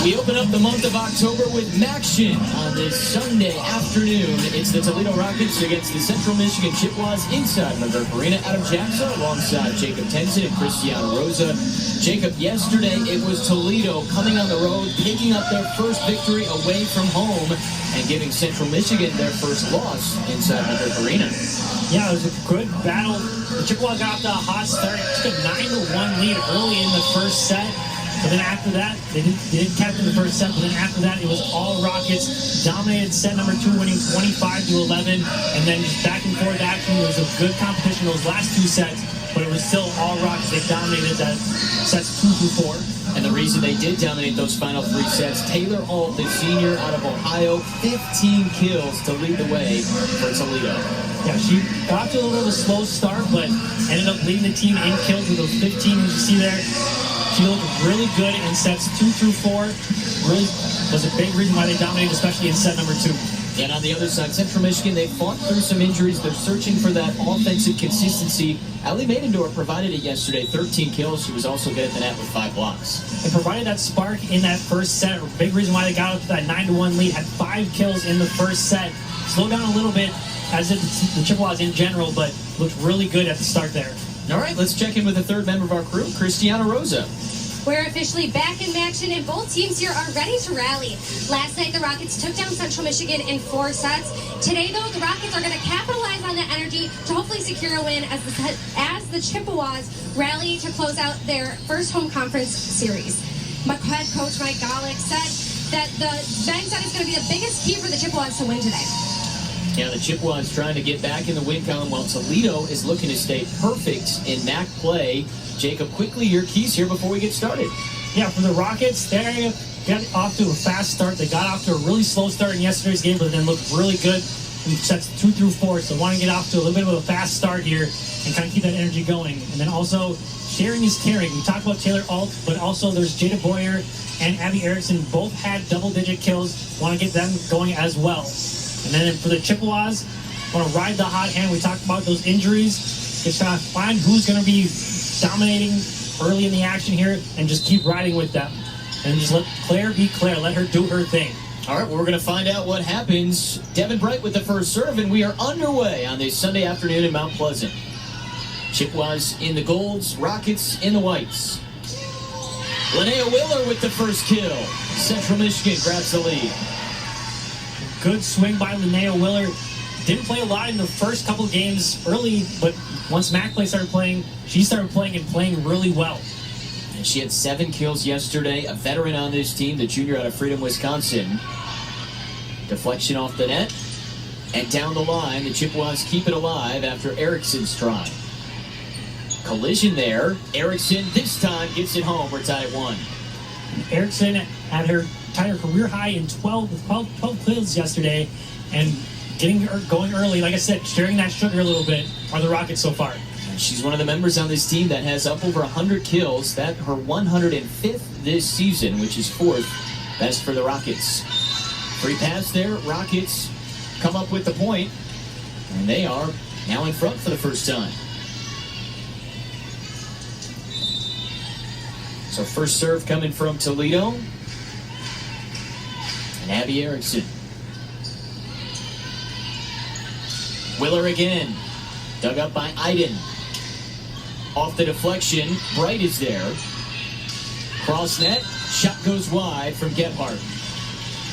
We open up the month of October with Maction on this Sunday afternoon. It's the Toledo Rockets against the Central Michigan Chippewas inside McGurk Arena. Adam Jackson alongside Jacob Tenson and Cristiano Rosa. Jacob, yesterday it was Toledo coming on the road, picking up their first victory away from home and giving Central Michigan their first loss inside McGurk Arena. Yeah, it was a good battle. The Chippewas got off to a hot start, took a 9-1 lead early in the first set. But then after that, they didn't capture the first set, but then after that, it was all Rockets. Dominated set number 2, winning 25-11, and then just back and forth action. It was a good competition those last two sets, but it was still all Rockets. They dominated that sets 2 through 4. And the reason they did dominate those final 3 sets, Taylor Alt, the senior out of Ohio, 15 kills to lead the way for Toledo. Yeah, she got to a little bit of a slow start, but ended up leading the team in kills with those 15 as you see there. She looked really good in sets 2 through 4. Really was a big reason why they dominated, especially in set number 2. And on the other side, Central Michigan, they fought through some injuries. They're searching for that offensive consistency. Allie Maidendorf provided it yesterday, 13 kills. She was also good at the net with 5 blocks. They provided that spark in that first set. A big reason why they got up to that 9-1 lead. Had 5 kills in the first set. Slowed down a little bit, as did the Chippewas in general, but looked really good at the start there. All right, let's check in with the third member of our crew, Cristiano Rosa. We're officially back in action, and both teams here are ready to rally. Last night, the Rockets took down Central Michigan in 4 sets. Today, though, the Rockets are going to capitalize on that energy to hopefully secure a win as the Chippewas rally to close out their first home conference series. My head coach, Mike Golick, said that the bench set is going to be the biggest key for the Chippewas to win today. Yeah, the Chippewas trying to get back in the win column while Toledo is looking to stay perfect in MAC play. Jacob, quickly, your keys here before we get started. Yeah, for the Rockets, they got off to a fast start. They got off to a really slow start in yesterday's game, but then looked really good in sets 2 through 4. So want to get off to a little bit of a fast start here and kind of keep that energy going. And then also, sharing is caring. We talked about Taylor Alt, but also there's Jada Boyer and Abby Erickson. Both had double-digit kills. Want to get them going as well. And then for the Chippewas, want to ride the hot hand. We talked about those injuries. Just trying to find who's going to be dominating early in the action here and just keep riding with them. And just let Claire be Claire. Let her do her thing. All right, well, we're going to find out what happens. Devin Bright with the first serve, and we are underway on this Sunday afternoon in Mount Pleasant. Chippewas in the golds, Rockets in the whites. Linnea Willer with the first kill. Central Michigan grabs the lead. Good swing by Linnea Willer. Didn't play a lot in the first couple games early, but once MAC play started playing, she started playing and playing really well. And she had 7 kills yesterday. A veteran on this team, the junior out of Freedom, Wisconsin. Deflection off the net. And down the line, the Chippewas keep it alive after Erickson's try. Collision there. Erickson this time gets it home. We're tied at 1. Erickson had her career high in 12 kills yesterday, and getting her going early, like I said, sharing that sugar a little bit are the Rockets so far. She's one of the members on this team that has up over 100 kills. That her 105th this season, which is 4th best for the Rockets. Free pass there. Rockets come up with the point, and they are now in front for the first time. So first serve coming from Toledo. And Abby Erickson. Willer again. Dug up by Iden. Off the deflection. Bright is there. Cross net. Shot goes wide from Gebhardt.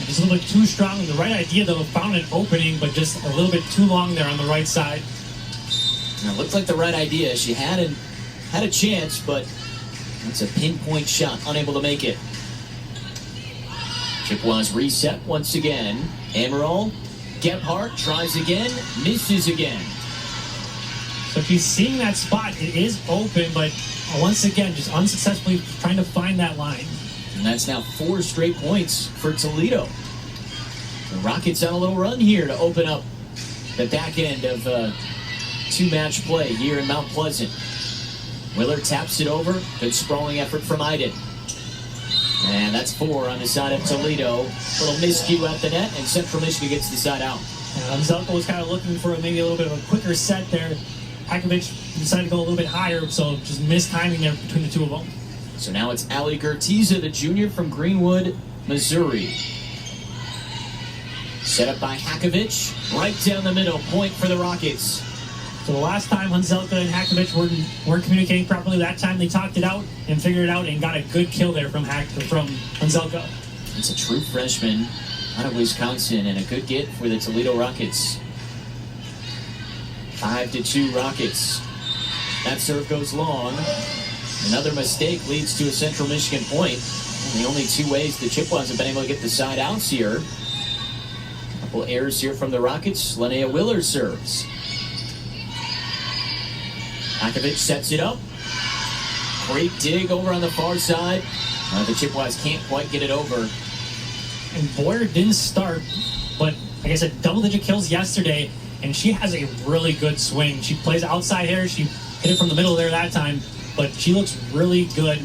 Just a little bit too strong. The right idea, though, found an opening, but just a little bit too long there on the right side. And it looked like the right idea. She had a chance, but it's a pinpoint shot. Unable to make it. Chippewas reset once again. Ammeraal. Gebhardt tries again. Misses again. So she's seeing that spot. It is open, but once again, just unsuccessfully trying to find that line. And that's now 4 straight points for Toledo. The Rockets on a little run here to open up the back end of 2-match play here in Mount Pleasant. Willer taps it over. Good sprawling effort from Iden. And that's 4 on the side of Toledo. Little miscue at the net, and Central Michigan gets the side out. Zelko was kind of looking for maybe a little bit of a quicker set there. Hakovic decided to go a little bit higher, so just missed timing there between the two of them. So now it's Ali Gertiza, the junior from Greenwood, Missouri. Set up by Hakovic, right down the middle, point for the Rockets. So the last time Hunzelka and Hakovic weren't communicating properly, that time they talked it out and figured it out and got a good kill there from Hunzelka. It's a true freshman out of Wisconsin and a good get for the Toledo Rockets. 5-2 Rockets. That serve goes long. Another mistake leads to a Central Michigan point. And the only two ways the Chippewas have been able to get the side outs here. A couple errors here from the Rockets. Linnea Willer serves. Hakovic sets it up. Great dig over on the far side. The Chippewas can't quite get it over. And Boyer didn't start, but like I said, double-digit kills yesterday, and she has a really good swing. She plays outside here. She hit it from the middle there that time, but she looks really good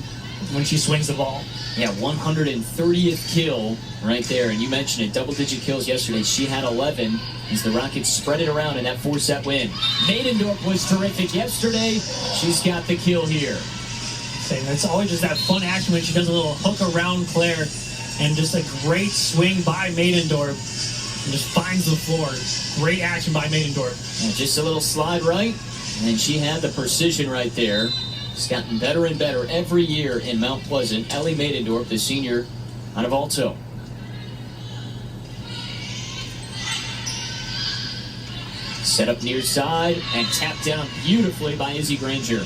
when she swings the ball. Yeah, 130th kill right there. And you mentioned it, double-digit kills yesterday. She had 11 as the Rockets spread it around in that 4-set win. Maidendorf was terrific yesterday. She's got the kill here. It's always just that fun action when she does a little hook around Claire, and just a great swing by Maidendorf and just finds the floor. Great action by Maidendorf. And just a little slide right, and she had the precision right there. She's gotten better and better every year in Mount Pleasant. Ellie Maidendorf, the senior out of Alto. Set up near side and tapped down beautifully by Izzy Granger.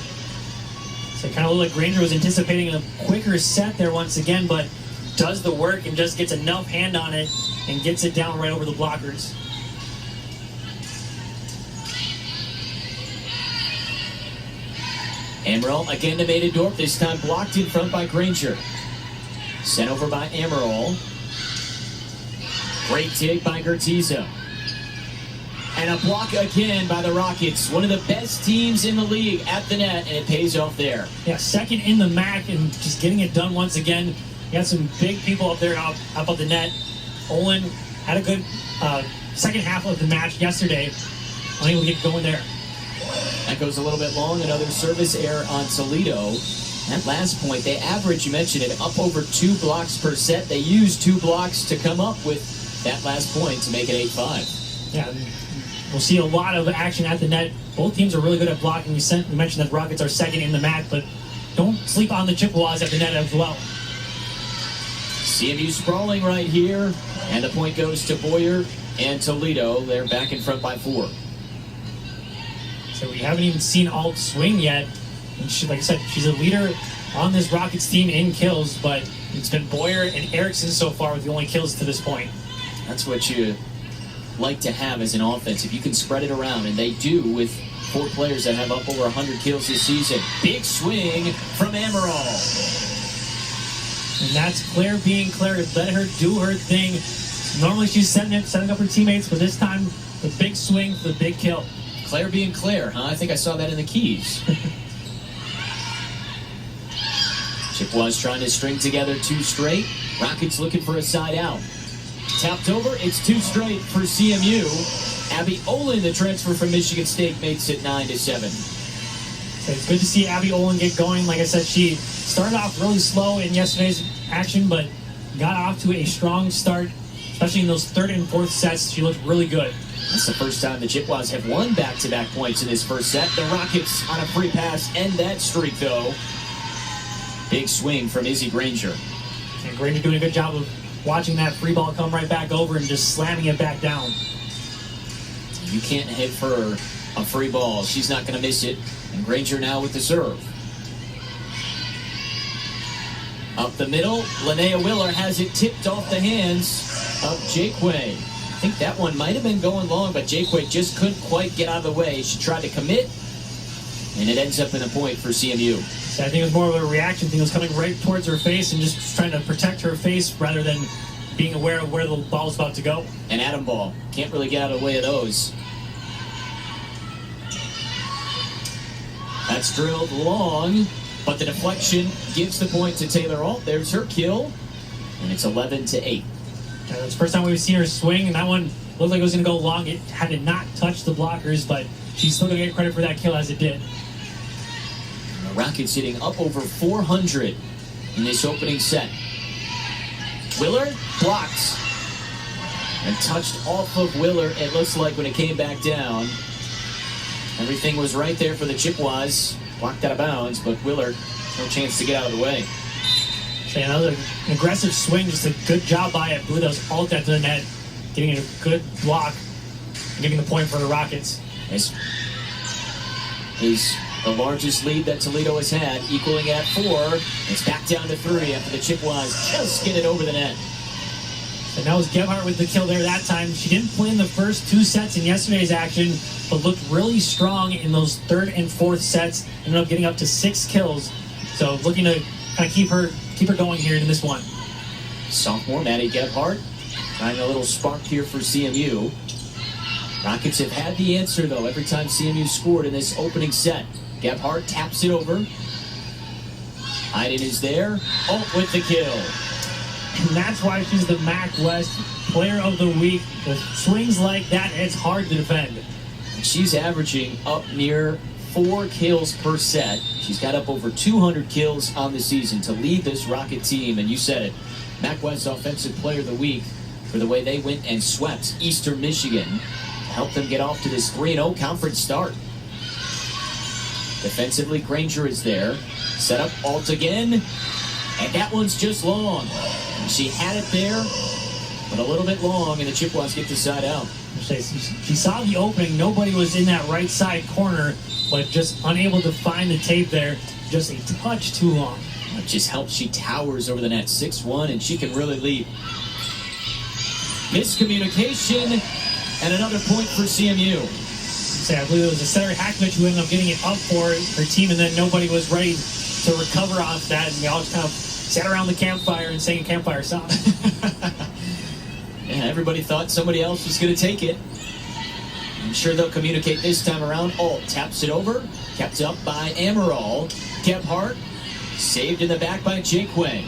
So kind of looked like Granger was anticipating a quicker set there once again, but does the work and just gets enough hand on it and gets it down right over the blockers. Ammeraal again to Maidendorf, this time blocked in front by Granger. Sent over by Ammeraal. Great dig by Gertiza. And a block again by the Rockets. One of the best teams in the league at the net, and it pays off there. Yeah, second in the MAC and just getting it done once again. You got some big people up there up at the net. Olin had a good second half of the match yesterday. Unable to get going there. That goes a little bit long. Another service error on Toledo. That last point, they average, you mentioned it, up over 2 blocks per set. They used 2 blocks to come up with that last point to make it 8-5. Yeah, we'll see a lot of action at the net. Both teams are really good at blocking. We mentioned that Rockets are second in the MAC, but don't sleep on the Chippewas at the net as well. CMU sprawling right here, and the point goes to Boyer and Toledo. They're back in front by 4. So we haven't even seen Alt swing yet. And she, like I said, she's a leader on this Rockets team in kills, but it's been Boyer and Erickson so far with the only kills to this point. That's what you like to have as an offense. If you can spread it around, and they do with 4 players that have up over 100 kills this season. Big swing from Ammeraal. And that's Claire being Claire. Let her do her thing. Normally she's setting up her teammates, but this time the big swing for the big kill. Claire being Claire, huh? I think I saw that in the keys. Chippewas trying to string together 2 straight. Rockets looking for a side out. Tapped over, it's 2 straight for CMU. Abby Olin, the transfer from Michigan State, makes it 9-7. So it's good to see Abby Olin get going. Like I said, she started off really slow in yesterday's action, but got off to a strong start, especially in those 3rd and 4th sets. She looked really good. That's the first time the Chippewas have won back-to-back points in this first set. The Rockets on a free pass end that streak, though. Big swing from Izzy Granger. And Granger doing a good job of watching that free ball come right back over and just slamming it back down. You can't hit for a free ball. She's not going to miss it. And Granger now with the serve. Up the middle, Linnea Willer has it tipped off the hands of Jaquay. I think that one might have been going long, but Jaquay just couldn't quite get out of the way. She tried to commit, and it ends up in a point for CMU. So I think it was more of a reaction thing. It was coming right towards her face and just trying to protect her face rather than being aware of where the ball was about to go. An atom ball. Can't really get out of the way of those. That's drilled long, but the deflection gives the point to Taylor Alt. There's her kill, and it's 11-8. Yeah, that's the first time we've seen her swing, and that one looked like it was going to go long. It had to not touch the blockers, but she's still going to get credit for that kill as it did. The Rockets hitting up over 400 in this opening set. Willer blocked and touched off of Willer, it looks like, when it came back down. Everything was right there for the Chippewas. Blocked out of bounds, but Willer, no chance to get out of the way. So another aggressive swing, just a good job by it. Blew those all to the net, getting a good block, and getting the point for the Rockets. This is the largest lead that Toledo has had, equaling at 4. It's back down to 3 after the Chippewas just get it over the net. And that was Gebhardt with the kill there that time. She didn't play in the first 2 sets in yesterday's action, but looked really strong in those 3rd and 4th sets. Ended up getting up to 6 kills. So looking to kind of keep her going here in this one. Sophomore Maddie Gebhardt trying a little spark here for CMU. Rockets have had the answer, though, every time CMU scored in this opening set. Gebhardt taps it over. Hayden is there. Oh, with the kill. And that's why she's the MAC West Player of the Week. With swings like that, it's hard to defend. She's averaging up near 4 kills per set. She's got up over 200 kills on the season to lead this Rocket team. And you said it, MAC West Offensive Player of the Week for the way they went and swept Eastern Michigan to help them get off to this 3-0 conference start. Defensively, Granger is there. Set up Alt again. And that one's just long. She had it there, but a little bit long, and the Chippewas get the side out. She saw the opening. Nobody was in that right side corner, but just unable to find the tape there. Just a touch too long. It just helps. She towers over the net, 6-1, and she can really lead. Miscommunication, and another point for CMU. I believe it was a setter Hackmich who ended up getting it up for her team, and then nobody was ready to recover off that, and they all just kind of sat around the campfire and sang a campfire song. Yeah, everybody thought somebody else was going to take it. I'm sure they'll communicate this time around. Alt taps it over, kept up by Ammeraal. Gebhardt saved in the back by Jakeway.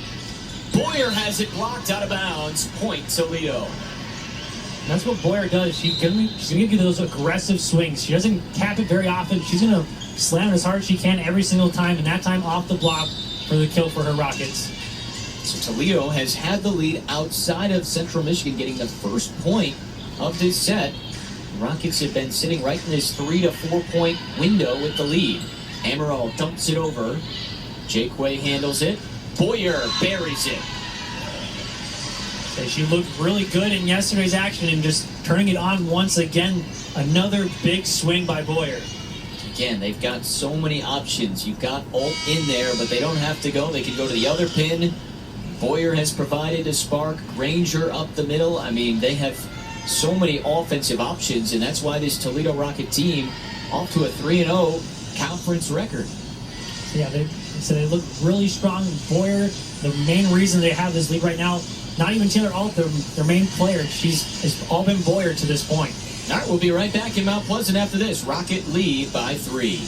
Boyer has it blocked out of bounds. Point Toledo. And that's what Boyer does. She's gonna give you those aggressive swings. She doesn't tap it very often. She's gonna slam it as hard as she can every single time, and that time off the block for the kill for her Rockets. So Toledo has had the lead outside of Central Michigan, getting the first point of this set. The Rockets have been sitting right in this 3 to 4 point window with the lead. Ammeraal dumps it over. Jakeway handles it. Boyer buries it. She looked really good in yesterday's action and just turning it on once again. Another big swing by Boyer. Again, they've got so many options. You've got Alt in there, but they don't have to go. They can go to the other pin. Boyer has provided a spark. Granger up the middle. I mean, they have so many offensive options, and that's why this Toledo Rocket team off to a 3-0 conference record. Yeah, they look really strong. Boyer, the main reason they have this lead right now, not even Taylor Alt, their main player. It's all been Boyer to this point. All right, we'll be right back in Mount Pleasant after this. Rocket lead by 3.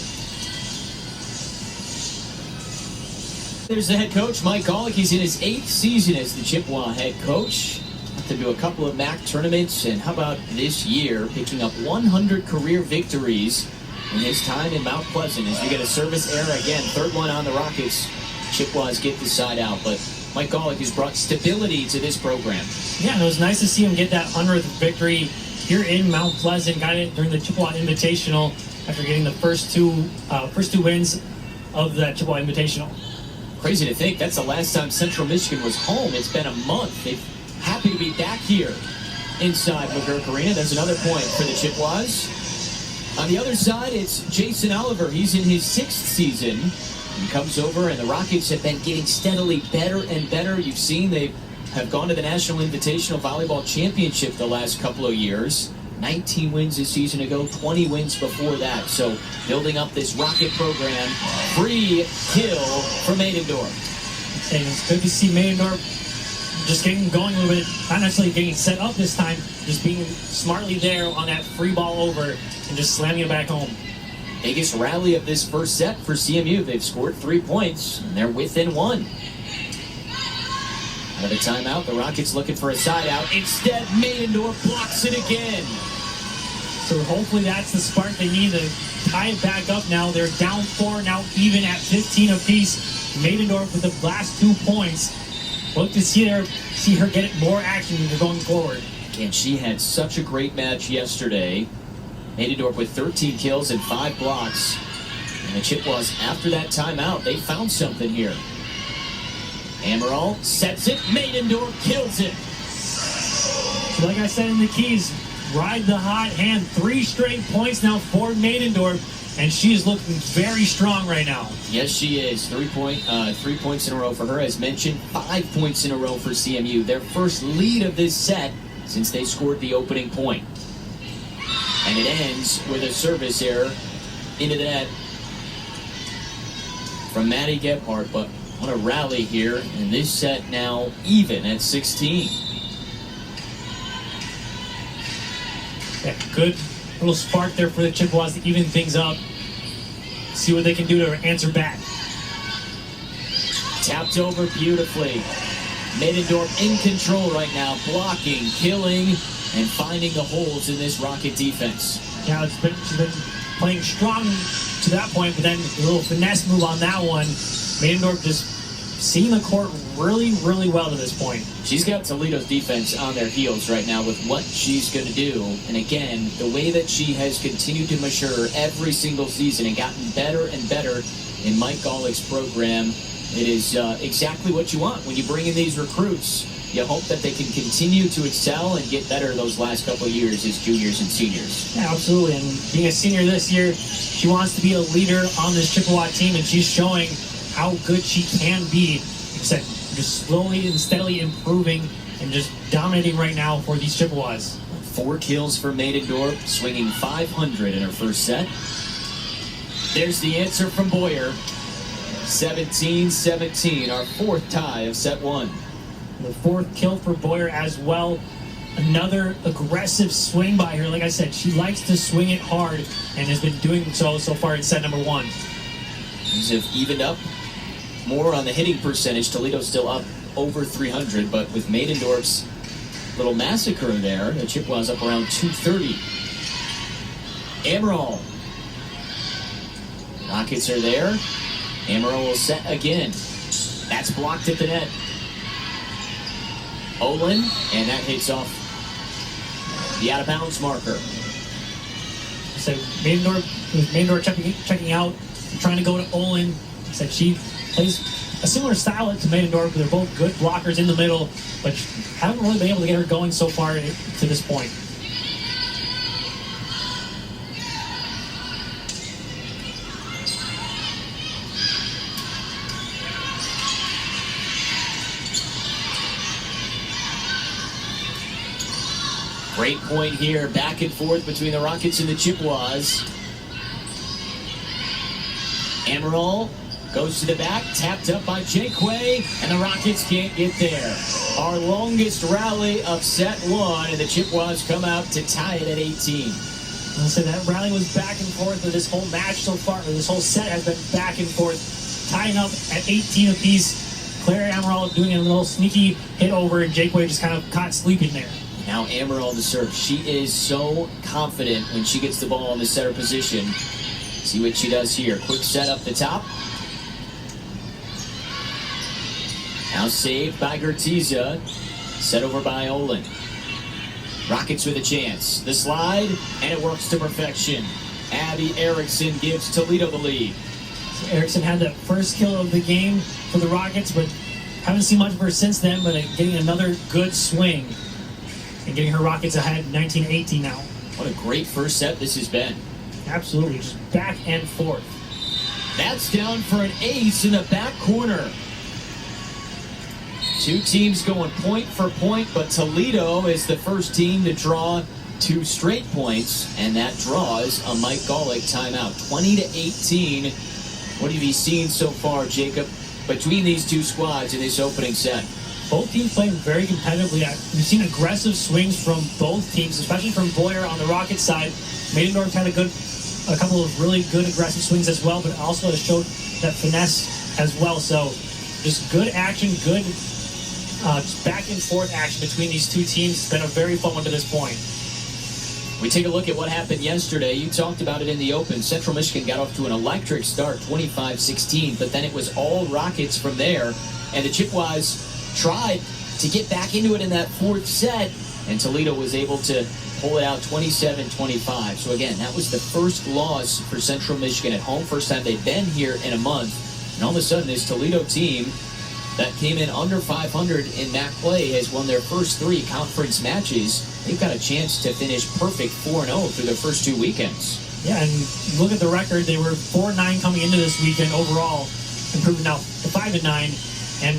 There's the head coach, Mike Golick. He's in his 8th season as the Chippewa head coach. Got to do a couple of MAC tournaments, and how about this year, picking up 100 career victories in his time in Mount Pleasant as we get a service error again. 3rd one on the Rockets. Chippewas get the side out, but Mike Golick has brought stability to this program. Yeah, and it was nice to see him get that 100th victory here in Mount Pleasant. Got it during the Chippewa Invitational after getting the first two wins of that Chippewa Invitational. Crazy to think that's the last time Central Michigan was home. It's been a month. They're happy to be back here inside McGurk Arena. There's another point for the Chippewas. On the other side, it's Jason Oliver. He's in his 6th season. He comes over, and the Rockets have been getting steadily better and better. You've seen they have gone to the National Invitational Volleyball Championship the last couple of years. 19 wins a season ago, 20 wins before that. So building up this Rocket program. Free kill for Maidendorf. And it's good to see Maidendorf just getting going a little bit, not necessarily getting set up this time, just being smartly there on that free ball over and just slamming it back home. Biggest rally of this first set for CMU. They've scored 3 points, and they're within 1. Out of the timeout, the Rockets looking for a side out. Instead, Maidendorf blocks it again. So hopefully that's the spark they need to tie it back up now. They're down 4, now even at 15 apiece. Maidendorf with the last 2 points. look to see her get more action going forward. And she had such a great match yesterday. Maidendorf with 13 kills and 5 blocks. And the Chippewas, after that timeout, they found something here. Ammeraal sets it. Maidendorf kills it. So like I said in the keys, ride the hot hand. 3 straight points now for Maidendorf, and she is looking very strong right now. Yes, she is. 3 points in a row for her. As mentioned, 5 points in a row for CMU. Their first lead of this set since they scored the opening point. And it ends with a service error into the net from Maddie Gebhardt. But what a rally here. And this set now even at 16. Yeah, good little spark there for the Chippewas to even things up. See what they can do to answer back. Tapped over beautifully. Maidendorf in control right now, blocking, killing, and finding the holes in this Rocket defense. Yeah, she's been playing strong to that point, but then a little finesse move on that one. Maidendorf just seeing the court really, really well to this point. She's got Toledo's defense on their heels right now with what she's going to do. And again, the way that she has continued to mature every single season and gotten better and better in Mike Golick's program, it is exactly what you want when you bring in these recruits. You hope that they can continue to excel and get better those last couple of years as juniors and seniors. Yeah, absolutely. And being a senior this year, she wants to be a leader on this Chippewa team, and she's showing how good she can be. Like I said, just slowly and steadily improving and just dominating right now for these Chippewas. 4 kills for Maidendorf, swinging 500 in her first set. There's the answer from Boyer. 17-17, our 4th tie of set 1. The 4th kill for Boyer as well. Another aggressive swing by her. Like I said, she likes to swing it hard and has been doing so far in set number 1. These have evened up more on the hitting percentage. Toledo's still up over 300, but with Maidendorf's little massacre there, the Chippewas up around 230. Ammeraal. Rockets are there. Ammeraal will set again. That's blocked at the net. Olin, and that hits off the out-of-bounds marker. So Maidendorf checking out, trying to go to Olin. Said she plays a similar style to Maidendorf. They're both good blockers in the middle, but haven't really been able to get her going so far to this point. Great point here, back and forth between the Rockets and the Chippewas. Ammeraal goes to the back, tapped up by Jaquay, and the Rockets can't get there. Our longest rally of set 1, and the Chippewas come out to tie it at 18. I'll say that rally was back and forth, but this whole match so far, or this whole set has been back and forth, tying up at 18 apiece. Claire Ammeraal doing a little sneaky hit over, and Jaquay just kind of caught sleeping there. Now Ammeraal to serve. She is so confident when she gets the ball in the setter position. See what she does here. Quick set up the top. Now saved by Gertiza. Set over by Olin. Rockets with a chance. The slide, and it works to perfection. Abby Erickson gives Toledo the lead. So Erickson had that first kill of the game for the Rockets, but haven't seen much of her since then, but getting another good swing and getting her Rockets ahead 19-18 now. What a great first set this has been. Absolutely, just back and forth. That's down for an ace in the back corner. Two teams going point for point, but Toledo is the first team to draw 2 straight points, and that draws a Mike Golick timeout. 20-18. What have you seen so far, Jacob, between these two squads in this opening set? Both teams playing very competitively. We've seen aggressive swings from both teams, especially from Boyer on the Rockets side. Maidendorf had a couple of really good aggressive swings as well, but also has showed that finesse as well. So just good action, good just back and forth action between these two teams. It's been a very fun one to this point. We take a look at what happened yesterday. You talked about it in the open. Central Michigan got off to an electric start, 25-16, but then it was all Rockets from there. And the Chippewas tried to get back into it in that fourth set, and Toledo was able to pull it out 27-25. So again, that was the first loss for Central Michigan at home. First time they've been here in a month. And all of a sudden, this Toledo team that came in under 500 in MAC play has won their first 3 conference matches. They've got a chance to finish perfect 4-0 through their first 2 weekends. Yeah, and look at the record. They were 4-9 coming into this weekend overall, improving now to 5-9, and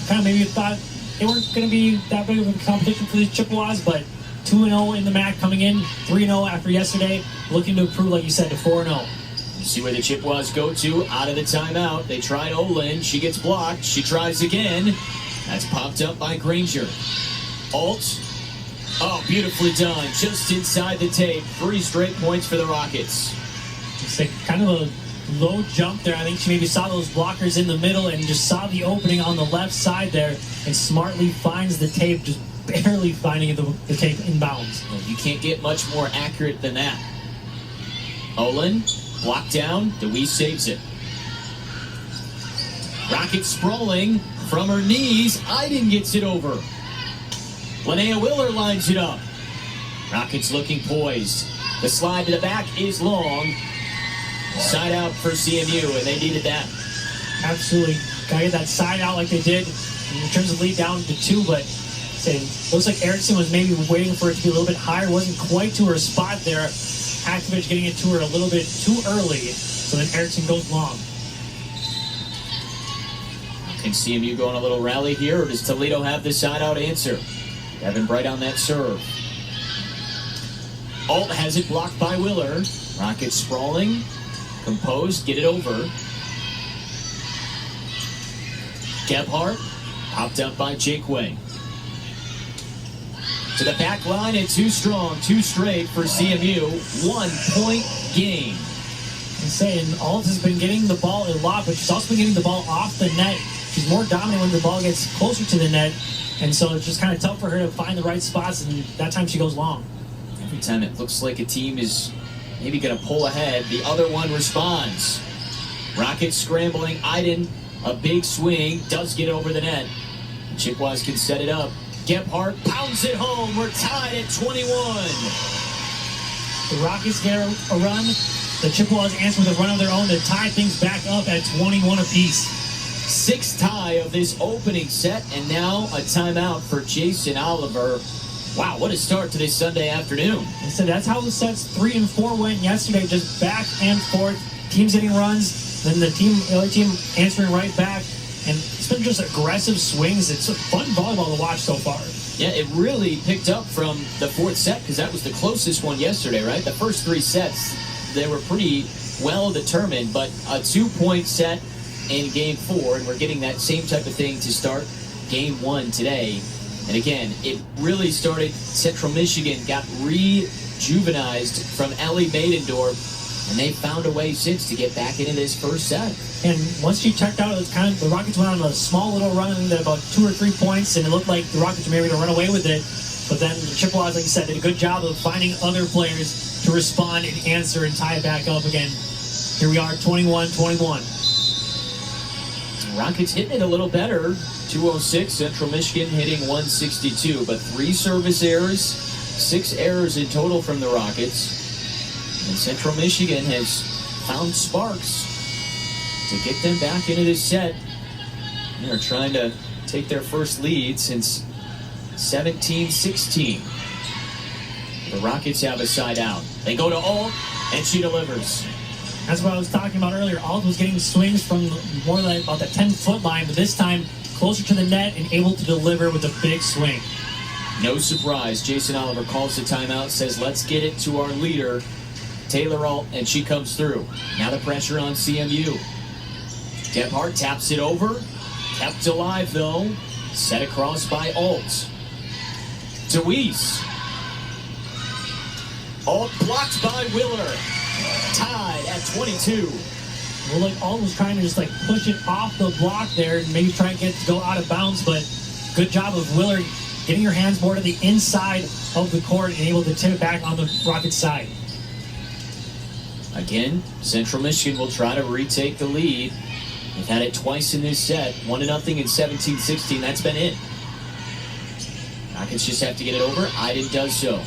kind of maybe thought they weren't going to be that big of a competition for these Chippewas, but 2-0 in the MAC coming in, 3-0 after yesterday, looking to improve, like you said, to 4-0. See where the Chippewas go to out of the timeout. They tried Olin. She gets blocked. She tries again. That's popped up by Granger. Alt. Oh, beautifully done. Just inside the tape. 3 straight points for the Rockets. It's like kind of a low jump there. I think she maybe saw those blockers in the middle and just saw the opening on the left side there and smartly finds the tape, just barely finding the tape inbounds. Well, you can't get much more accurate than that. Olin. Blocked down, DeWeese saves it. Rockets sprawling from her knees. Iden gets it over. Linnea Willer lines it up. Rockets looking poised. The slide to the back is long. Side out for CMU, and they needed that. Absolutely. Gotta get that side out like they did. In terms of lead down to 2, but looks like Erickson was maybe waiting for it to be a little bit higher. Wasn't quite to her spot there. Hakovich getting it to her a little bit too early, so then Erickson goes long. Can CMU go on a little rally here, or does Toledo have the side-out answer? Evan Bright on that serve. Alt has it blocked by Willer. Rockets sprawling, composed, get it over. Gebhardt, popped up by Jake Way. To the back line and 2 strong, 2 straight for CMU. 1-point game. I'm saying Alt has been getting the ball a lot, but she's also been getting the ball off the net. She's more dominant when the ball gets closer to the net, and so it's just kind of tough for her to find the right spots, and that time she goes long. Every time it looks like a team is maybe going to pull ahead, the other one responds. Rockets scrambling. Iden, a big swing, does get over the net. Chippewas can set it up. Gebhardt pounds it home. We're tied at 21. The Rockets get a run. The Chippewas answer with a run of their own to tie things back up at 21 apiece. 6th tie of this opening set, and now a timeout for Jason Oliver. Wow, what a start to this Sunday afternoon. I said that's how the sets 3 and 4 went yesterday, just back and forth. Teams getting runs, then the other team answering right back. And it's been just aggressive swings. It's a fun volleyball to watch so far. Yeah, it really picked up from the 4th set because that was the closest one yesterday, right? The first 3 sets, they were pretty well determined, but a 2-point set in game 4, and we're getting that same type of thing to start game 1 today. And again, it really started, Central Michigan got rejuvenized from Ellie Maidendorf, and they found a way since to get back into this first set. And once she checked out, it was kind of, the Rockets went on a small little run at about 2 or 3 points, and it looked like the Rockets were maybe going to run away with it. But then the Chippewas, like you said, did a good job of finding other players to respond and answer and tie it back up again. Here we are, 21-21. Rockets hitting it a little better. 206, Central Michigan hitting 162, but 3 service errors, 6 errors in total from the Rockets. And Central Michigan has found sparks to get them back into this set. They're trying to take their first lead since 17-16. The Rockets have a side out. They go to Alt, and she delivers. That's what I was talking about earlier. Alt was getting swings from more like about the 10-foot line, but this time closer to the net and able to deliver with a big swing. No surprise. Jason Oliver calls the timeout, says, let's get it to our leader, Taylor Alt, and she comes through. Now the pressure on CMU. Gebhardt taps it over. Kept alive, though. Set across by Alt. DeWeese. Alt blocked by Willer. Tied at 22. Well, like Alt was trying to just like push it off the block there and maybe try and get it to go out of bounds, but good job of Willer getting her hands more to the inside of the court and able to tip it back on the Rockets side. Again, Central Michigan will try to retake the lead. They've had it twice in this set, 1-0 in 17-16. That's been it. Rockets just have to get it over. Iden does so.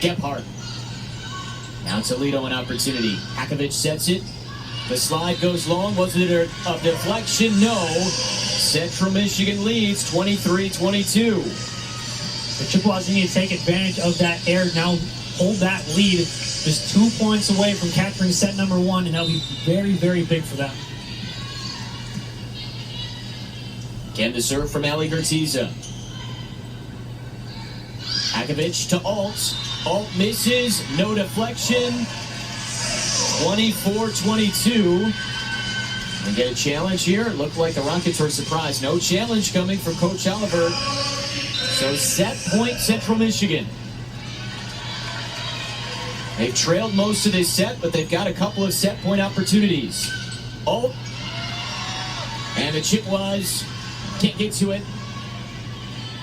Gebhardt. Now Toledo an opportunity. Hakovic sets it. The slide goes long. Was it a deflection? No. Central Michigan leads 23-22. The Chippewas need to take advantage of that air. Now hold that lead. Just 2 points away from capturing set number 1, and that'll be very, very big for them. Again, the serve from Ali Gertiza. Hakovic to Alt. Alt misses. No deflection. 24-22. And get a challenge here. It looked like the Rockets were surprised. No challenge coming from Coach Oliver. So set point Central Michigan. They've trailed most of this set, but they've got a couple of set point opportunities. Oh, and the Chippewas can't get to it.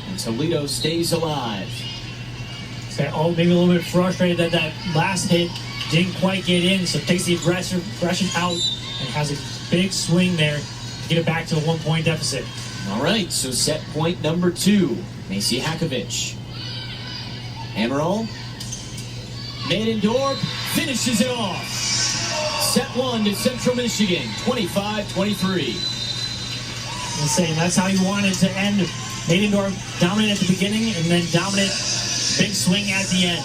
And Toledo stays alive. Oh, maybe a little bit frustrated that that last hit didn't quite get in, so takes the aggression out and has a big swing there to get it back to a 1 point deficit. All right, so set point number 2. Macy Hakovic. Ammeraal. Maidendorp finishes it off. Set 1 to Central Michigan, 25-23. I'm saying that's how you wanted to end. Maidendorp dominant at the beginning and then dominant big swing at the end.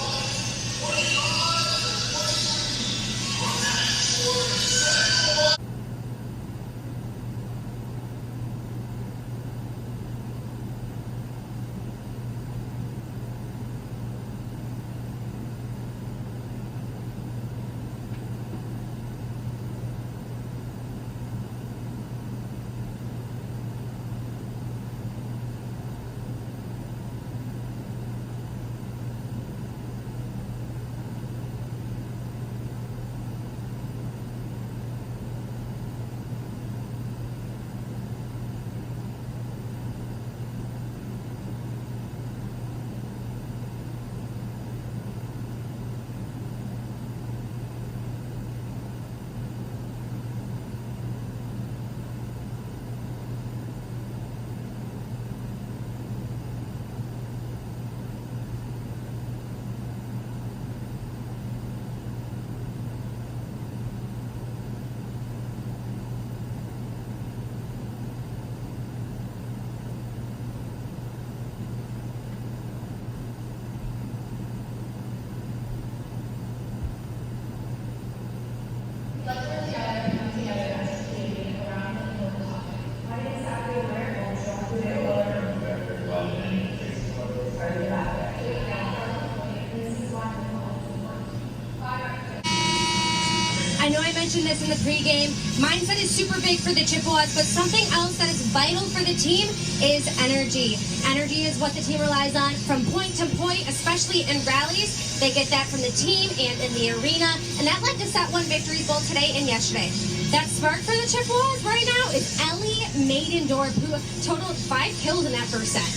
I know I mentioned this in the pregame. Mindset is super big for the Chippewas, but something else that is vital for the team is energy. Energy is what the team relies on from point to point, especially in rallies. They get that from the team and in the arena, and that led to set 1 victories both today and yesterday. That spark for the Chippewas right now is Ellie Maidendorp, who totaled 5 kills in that first set.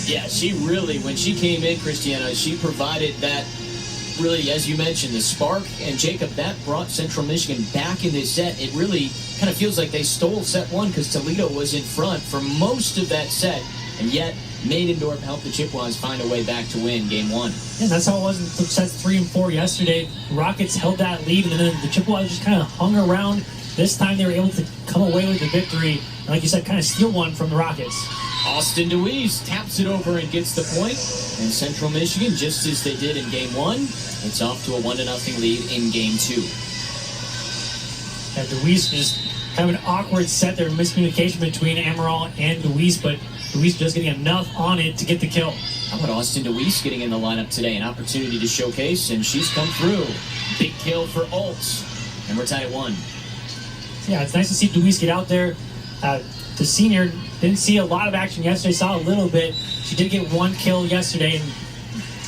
Yeah, she really, when she came in, Christiana, she provided that, really, as you mentioned, the spark. And Jacob, that brought Central Michigan back in this set. It really kind of feels like they stole set 1 because Toledo was in front for most of that set. And yet, Maidendorp helped the Chippewas find a way back to win game 1. Yeah, that's how it was in sets 3 and 4 yesterday. Rockets held that lead, and then the Chippewas just kind of hung around. This time they were able to come away with the victory. And like you said, kind of steal one from the Rockets. Austin DeWeese taps it over and gets the point. And Central Michigan, just as they did in game 1, it's off to a 1-0 lead in game 2. Yeah, DeWeese just kind of an awkward set there, miscommunication between Ammeraal and DeWeese, but DeWeese just getting enough on it to get the kill. How about Austin DeWeese getting in the lineup today? An opportunity to showcase, and she's come through. Big kill for Alt. And we're tied at 1. Yeah, it's nice to see DeWeese get out there. The senior didn't see a lot of action yesterday, saw a little bit. She did get 1 kill yesterday, and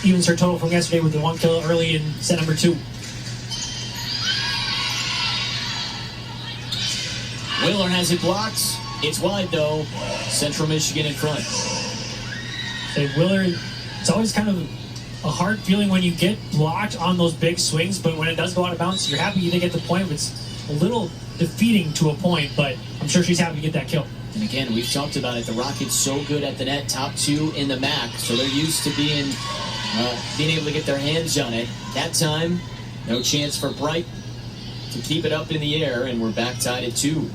evens her total from yesterday with the 1 kill early in set number 2. Wheeler has it blocked. It's wide, though. Central Michigan in front. So Wheeler, it's always kind of a hard feeling when you get blocked on those big swings, but when it does go out of bounds, you're happy you didn't get the point. But a little defeating to a point, but I'm sure she's happy to get that kill. And again, we've talked about it. The Rockets so good at the net, top 2 in the MAC, so they're used to being able to get their hands on it. That time, no chance for Bright to keep it up in the air, and we're back tied at 2.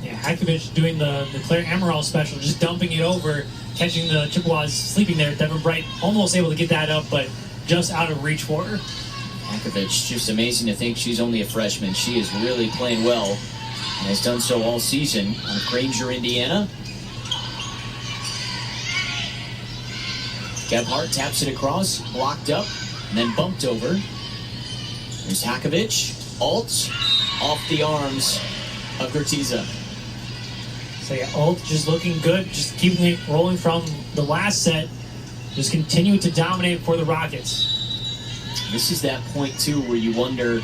Yeah, Hakovic doing the Iverson-Ammeraal special, just dumping it over, catching the Chippewas sleeping there. Devin Bright almost able to get that up, but just out of reach for her. Hakovic, just amazing to think she's only a freshman. She is really playing well and has done so all season on Granger, Indiana. Gebhardt taps it across, blocked up, and then bumped over. There's Hakovic, alt, off the arms of Gertiza. So yeah, Alt just looking good, just keeping it rolling from the last set, just continue to dominate for the Rockets. This is that point, too, where you wonder,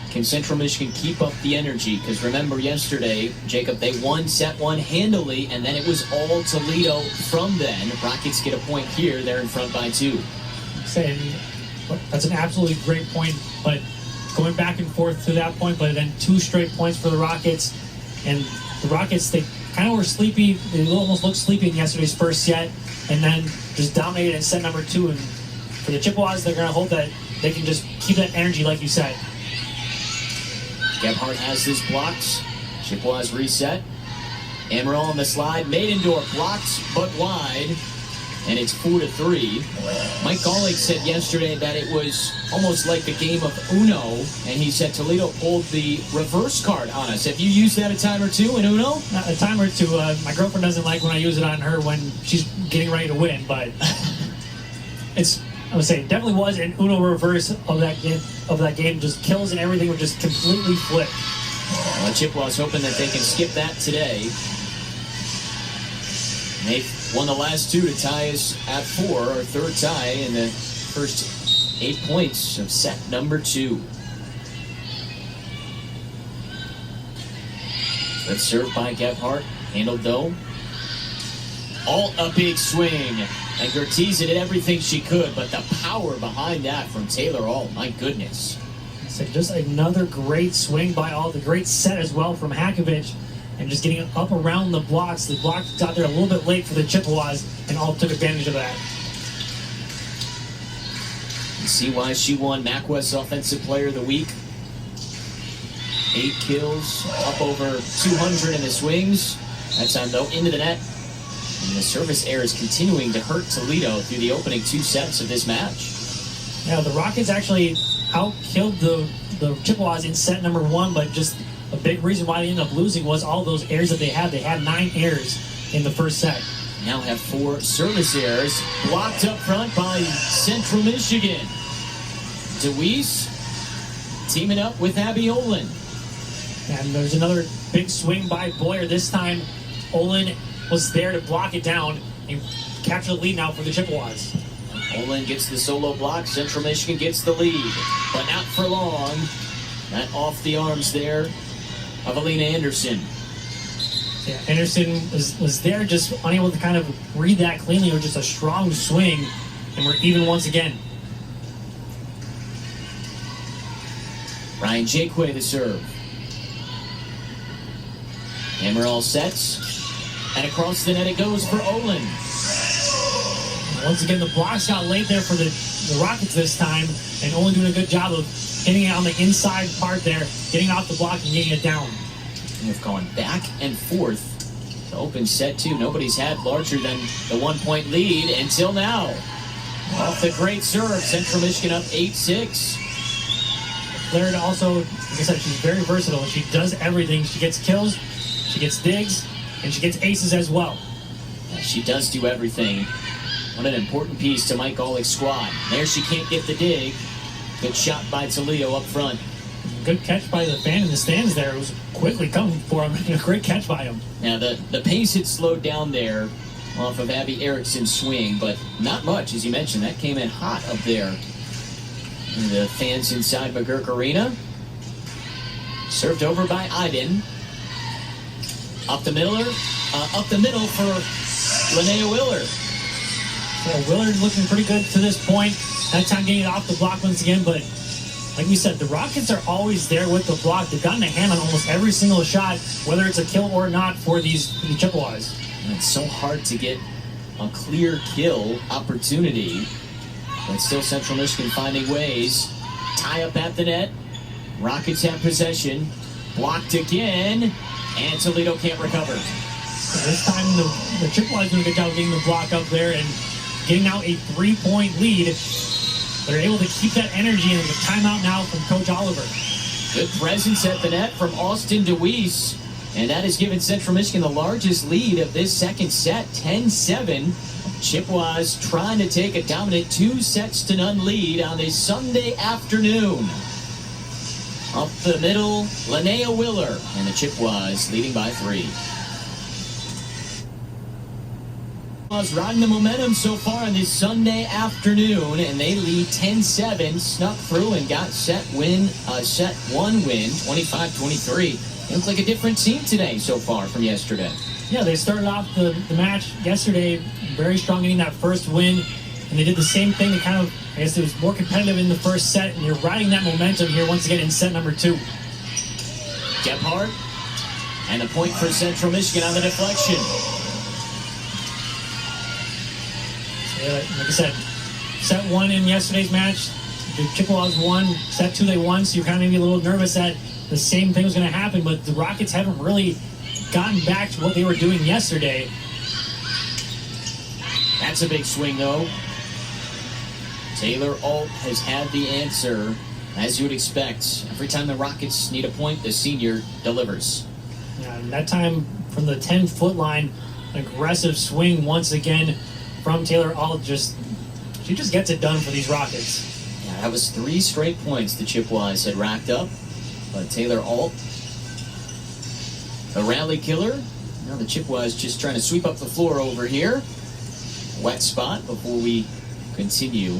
can Central Michigan keep up the energy? Because remember yesterday, Jacob, they won set 1 handily, and then it was all Toledo from then. Rockets get a point here. They're in front by 2. Saying that's an absolutely great point, but going back and forth to that point, but then 2 straight points for the Rockets. And the Rockets, they kind of were sleepy. They almost looked sleepy in yesterday's first set, and then just dominated in set number 2. And for the Chippewas, they're going to hope that they can just keep that energy, like you said. Gebhardt has this blocked. Chippewas reset. Ammeraal on the slide. Maidendorf blocked, but wide. And it's 4-3. Mike Golick said yesterday that it was almost like the game of Uno. And he said Toledo pulled the reverse card on us. Have you used that a time or two in Uno? A time or two. My girlfriend doesn't like when I use it on her when she's getting ready to win, but I would say it definitely was an Uno reverse of that game. Just kills and everything would just completely flip. Well, Chippewas hoping that they can skip that today. And they won the last 2 to tie us at 4, our 3rd tie in the first 8 points of set number 2. Let's serve by Gebhardt. Handled though. Alt a big swing. And Gertiza did everything she could, but the power behind that from Taylor Alt, my goodness. So just another great swing by Alt, a great set as well from Hakovic, and just getting up around the blocks. The blocks got there a little bit late for the Chippewas, and Alt took advantage of that. You see why she won MAC West Offensive Player of the Week. 8 kills, up over 200 in the swings. That time though, into the net. And the service error is continuing to hurt Toledo through the opening 2 sets of this match. Yeah, the Rockets actually out-killed the Chippewas in set number 1, but just a big reason why they ended up losing was all those errors that they had. They had 9 errors in the first set. Now have 4 service errors blocked up front by Central Michigan. DeWeese teaming up with Abby Olin. And there's another big swing by Boyer. This time, Olin was there to block it down and capture the lead now for the Chippewas. Olin gets the solo block. Central Michigan gets the lead, but not for long. That off the arms there of Alina Anderson. Yeah, Anderson was there, just unable to kind of read that cleanly. It was just a strong swing, and we're even once again. Ryan Jakeway the serve. Ammeraal sets. And across the net it goes for Olin. Once again, the blocks got late there for the Rockets this time, and Olin doing a good job of hitting it on the inside part there, getting off the block and getting it down. And we've gone back and forth to open set 2. Nobody's had larger than the 1-point lead until now. Off the great serve, Central Michigan up 8-6. Laird also, like I said, she's very versatile. She does everything. She gets kills, she gets digs, and she gets aces as well. She does do everything. What an important piece to Mike Golick's squad. There she can't get the dig. Good shot by Toledo up front. Good catch by the fan in the stands there. It was quickly coming for him. A great catch by him. Now, the pace had slowed down there off of Abby Erickson's swing, but not much, as you mentioned. That came in hot up there. And the fans inside McGurk Arena. Served over by Iden. Up the middle for Linnea Willard. Yeah, Willard looking pretty good to this point. That time getting it off the block once again, but like we said, the Rockets are always there with the block. They've gotten a hand on almost every single shot, whether it's a kill or not for the Chippewas. It's so hard to get a clear kill opportunity, but still Central Michigan finding ways. Tie up at the net. Rockets have possession. Blocked again, and Toledo can't recover. This time the Chippewas doing a good job getting the block up there and getting out a 3-point lead. They're able to keep that energy, and there's a timeout now from Coach Oliver. Good presence at the net from Austin DeWeese, and that has given Central Michigan the largest lead of this second set, 10-7. Chippewas trying to take a dominant 2-0 lead on this Sunday afternoon. Up the middle, Linnea Willer, and the Chippewas leading by 3. Riding the momentum so far on this Sunday afternoon, and they lead 10-7, snuck through and got set one win, 25-23. They look like a different team today so far from yesterday. Yeah, they started off the match yesterday very strong, getting that first win, and they did the same thing. They kind of, I guess it was more competitive in the first set, and they're riding that momentum here once again in set number 2. Gebhardt, and the point for Central Michigan on the deflection. Yeah, like I said, set 1 in yesterday's match, the Chippewas won. Set 2 they won, so you're kind of maybe a little nervous that the same thing was going to happen, but the Rockets haven't really gotten back to what they were doing yesterday. That's a big swing, though. Taylor Alt has had the answer, as you would expect. Every time the Rockets need a point, the senior delivers. Yeah, and that time from the 10-foot line, aggressive swing once again from Taylor Alt. She just gets it done for these Rockets. Yeah, that was 3 straight points the Chippewas had racked up. But Taylor Alt, the rally killer. Now the Chippewas just trying to sweep up the floor over here. Wet spot before we continue.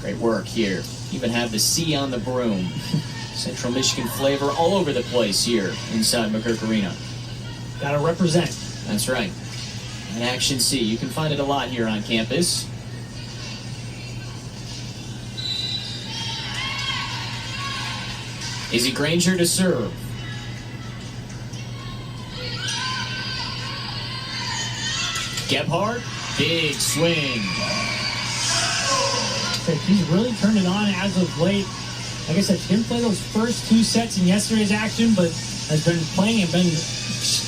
Great work here. Even have the C on the broom. Central Michigan flavor all over the place here inside McGurk Arena. Gotta represent. That's right. An Action C. You can find it a lot here on campus. Izzy Granger to serve. Gebhardt, big swing. She's really turned it on as of late. Like I said, she didn't play those first 2 sets in yesterday's action, but has been playing and been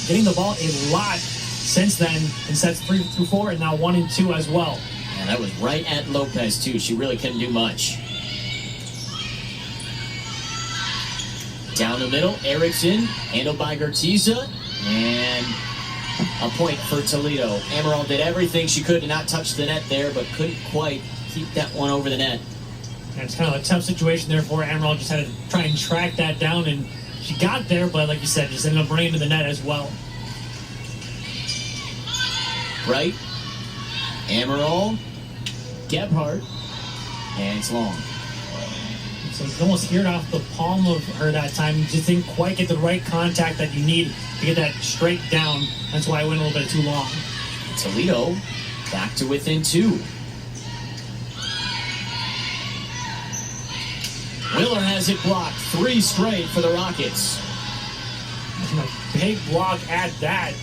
getting the ball a lot since then in sets 3 through 4 and now 1 and 2 as well. And that was right at Lopez, too. She really couldn't do much. Down the middle, Erickson, handled by Gertiza, and a point for Toledo. Ammeraal did everything she could to not touch the net there, but couldn't quite keep that one over the net. And it's kind of a tough situation there for Ammeraal. Just had to try and track that down, and she got there, but like you said, just ended up bringing it to the net as well. Right, Ammeraal, Gebhardt, and it's long. So it's almost steered off the palm of her that time. Just didn't quite get the right contact that you need to get that straight down. That's why it went a little bit too long. Toledo back to within 2. Willer has it blocked. 3 straight for the Rockets. And a big block at that.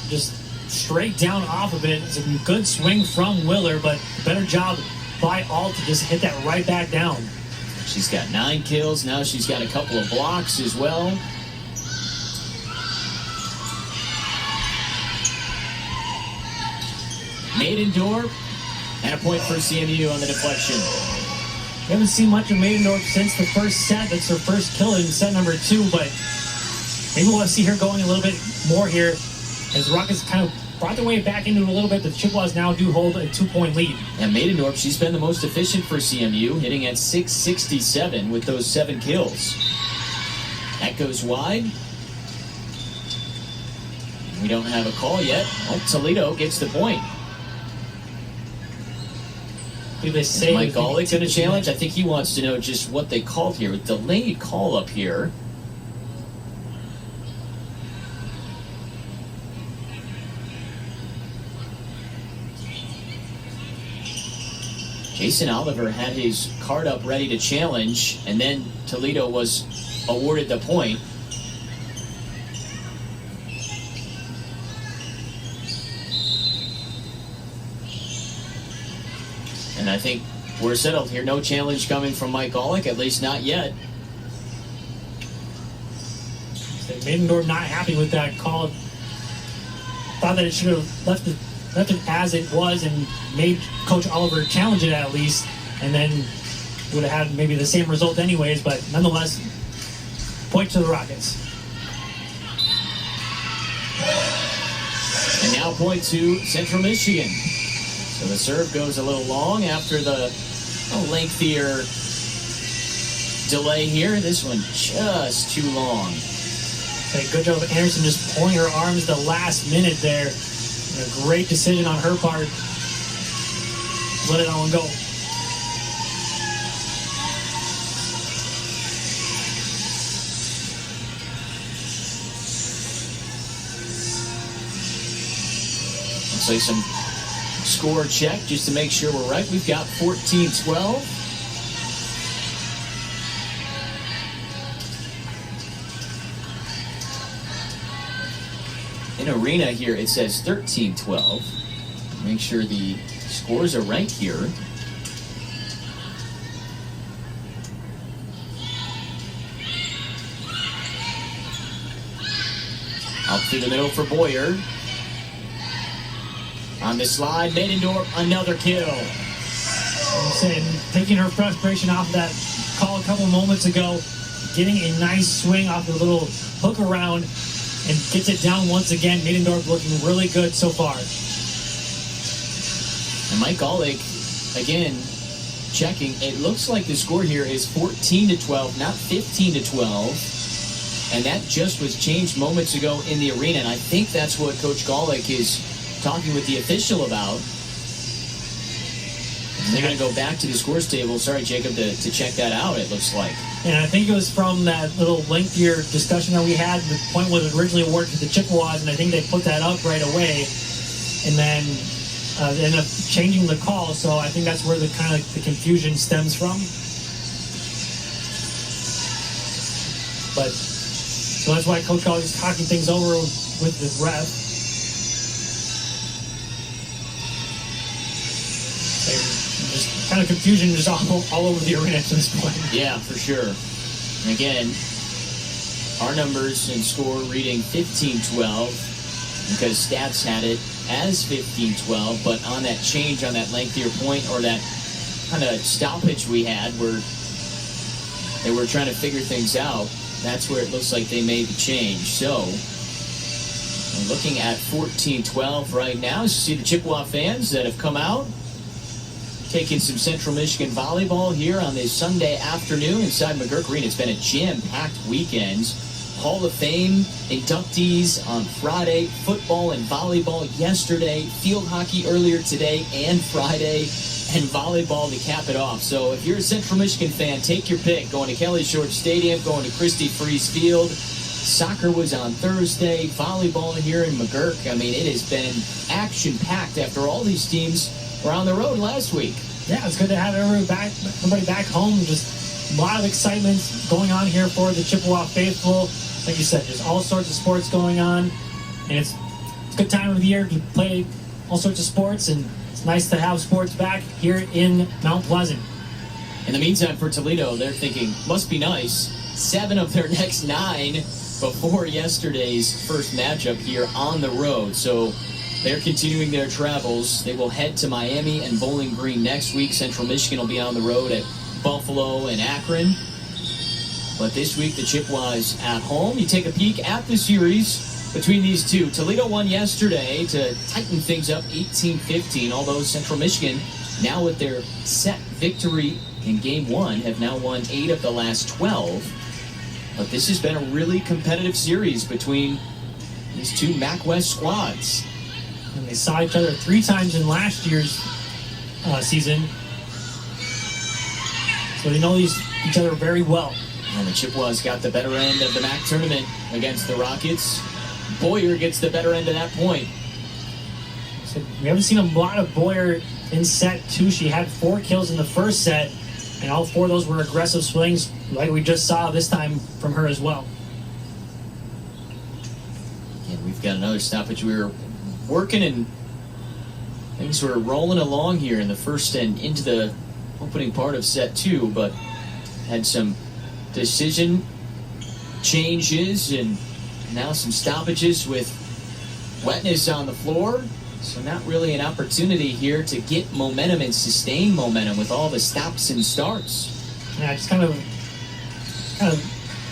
Just straight down off of it. It's a good swing from Willer, but better job by Alt to just hit that right back down. She's got 9 kills. Now she's got a couple of blocks as well. Maidendorf, and a point for CMU on the deflection. We haven't seen much of Maidendorf since the first set. That's her first kill in set number 2, but maybe we'll see her going a little bit more here as the Rockets kind of brought their way back into it a little bit. The Chippewas now do hold a 2-point lead. And Maidendorf, she's been the most efficient for CMU, hitting at .667 with those 7 kills. That goes wide. We don't have a call yet. Oh, Toledo gets the point. Is Mike Golick going to challenge? I think he wants to know just what they called here. With delayed call up here. Jason Oliver had his card up ready to challenge, and then Toledo was awarded the point. And I think we're settled here. No challenge coming from Mike Golick, at least not yet. Maidendorf not happy with that call. Thought that it should have left it as it was and made Coach Oliver challenge it at least, and then would have had maybe the same result anyways, but nonetheless, point to the Rockets. And now point to Central Michigan. So the serve goes a little long after the lengthier delay here. This one just too long. Okay, good job of Anderson just pulling her arms the last minute there. And a great decision on her part. Let it on go. Looks like some score check just to make sure we're right. We've got 14-12. In arena here, it says 13-12. Make sure the scores are right here. Up through the middle for Boyer. On the slide, Maidendorf, another kill. I'm saying, taking her frustration off of that call a couple moments ago, getting a nice swing off the little hook around, and gets it down once again. Maidendorf looking really good so far. And Mike Golick, again, checking. It looks like the score here is 14-12, not 15-12. And that just was changed moments ago in the arena. And I think that's what Coach Golick is talking with the official about. And they're going to go back to the scores table. Sorry, Jacob, to check that out, it looks like. And I think it was from that little lengthier discussion that we had. The point was originally awarded to the Chippewas, and I think they put that up right away. And then they ended up changing the call, so I think that's where the kind of the confusion stems from. But so that's why Coach Golick is talking things over with the ref. Just kind of confusion just all over the arena at this point. Yeah, for sure. And again, our numbers and score reading 15-12 because stats had it as 15-12, but on that change on that lengthier point or that kind of stoppage we had where they were trying to figure things out, that's where it looks like they made the change. So, we're looking at 14-12 right now. As you see the Chippewa fans that have come out, taking some Central Michigan volleyball here on this Sunday afternoon inside McGurk Arena. It's been a jam-packed weekend. Hall of Fame inductees on Friday, football and volleyball yesterday, field hockey earlier today and Friday, and volleyball to cap it off. So if you're a Central Michigan fan, take your pick. Going to Kelly Short Stadium, going to Christie Freeze Field. Soccer was on Thursday, volleyball here in McGurk. I mean, it has been action-packed after all these teams were on the road last week. Yeah, it's good to have everybody back home. Just a lot of excitement going on here for the Chippewa faithful. Like you said, there's all sorts of sports going on, and it's a good time of the year to play all sorts of sports, and it's nice to have sports back here in Mount Pleasant. In the meantime, for Toledo, they're thinking, must be nice. 7 of their next 9 before yesterday's first matchup here on the road. So they're continuing their travels. They will head to Miami and Bowling Green next week. Central Michigan will be on the road at Buffalo and Akron. But this week, the Chippewas at home. You take a peek at the series between these two. Toledo won yesterday to tighten things up 18-15, although Central Michigan, now with their set victory in Game 1, have now won 8 of the last 12. But this has been a really competitive series between these two MAC West squads. And they saw each other 3 times in last year's season. So they know each other very well. And the Chippewas got the better end of the MAC tournament against the Rockets. Boyer gets the better end of that point. So we haven't seen a lot of Boyer in set 2. She had 4 kills in the first set, and all 4 of those were aggressive swings, like we just saw this time from her as well. And we've got another stoppage. We were working and things were rolling along here in the first and into the opening part of set 2, but had some decision changes and now some stoppages with wetness on the floor. So not really an opportunity here to get momentum and sustain momentum with all the stops and starts. Yeah, it just kind of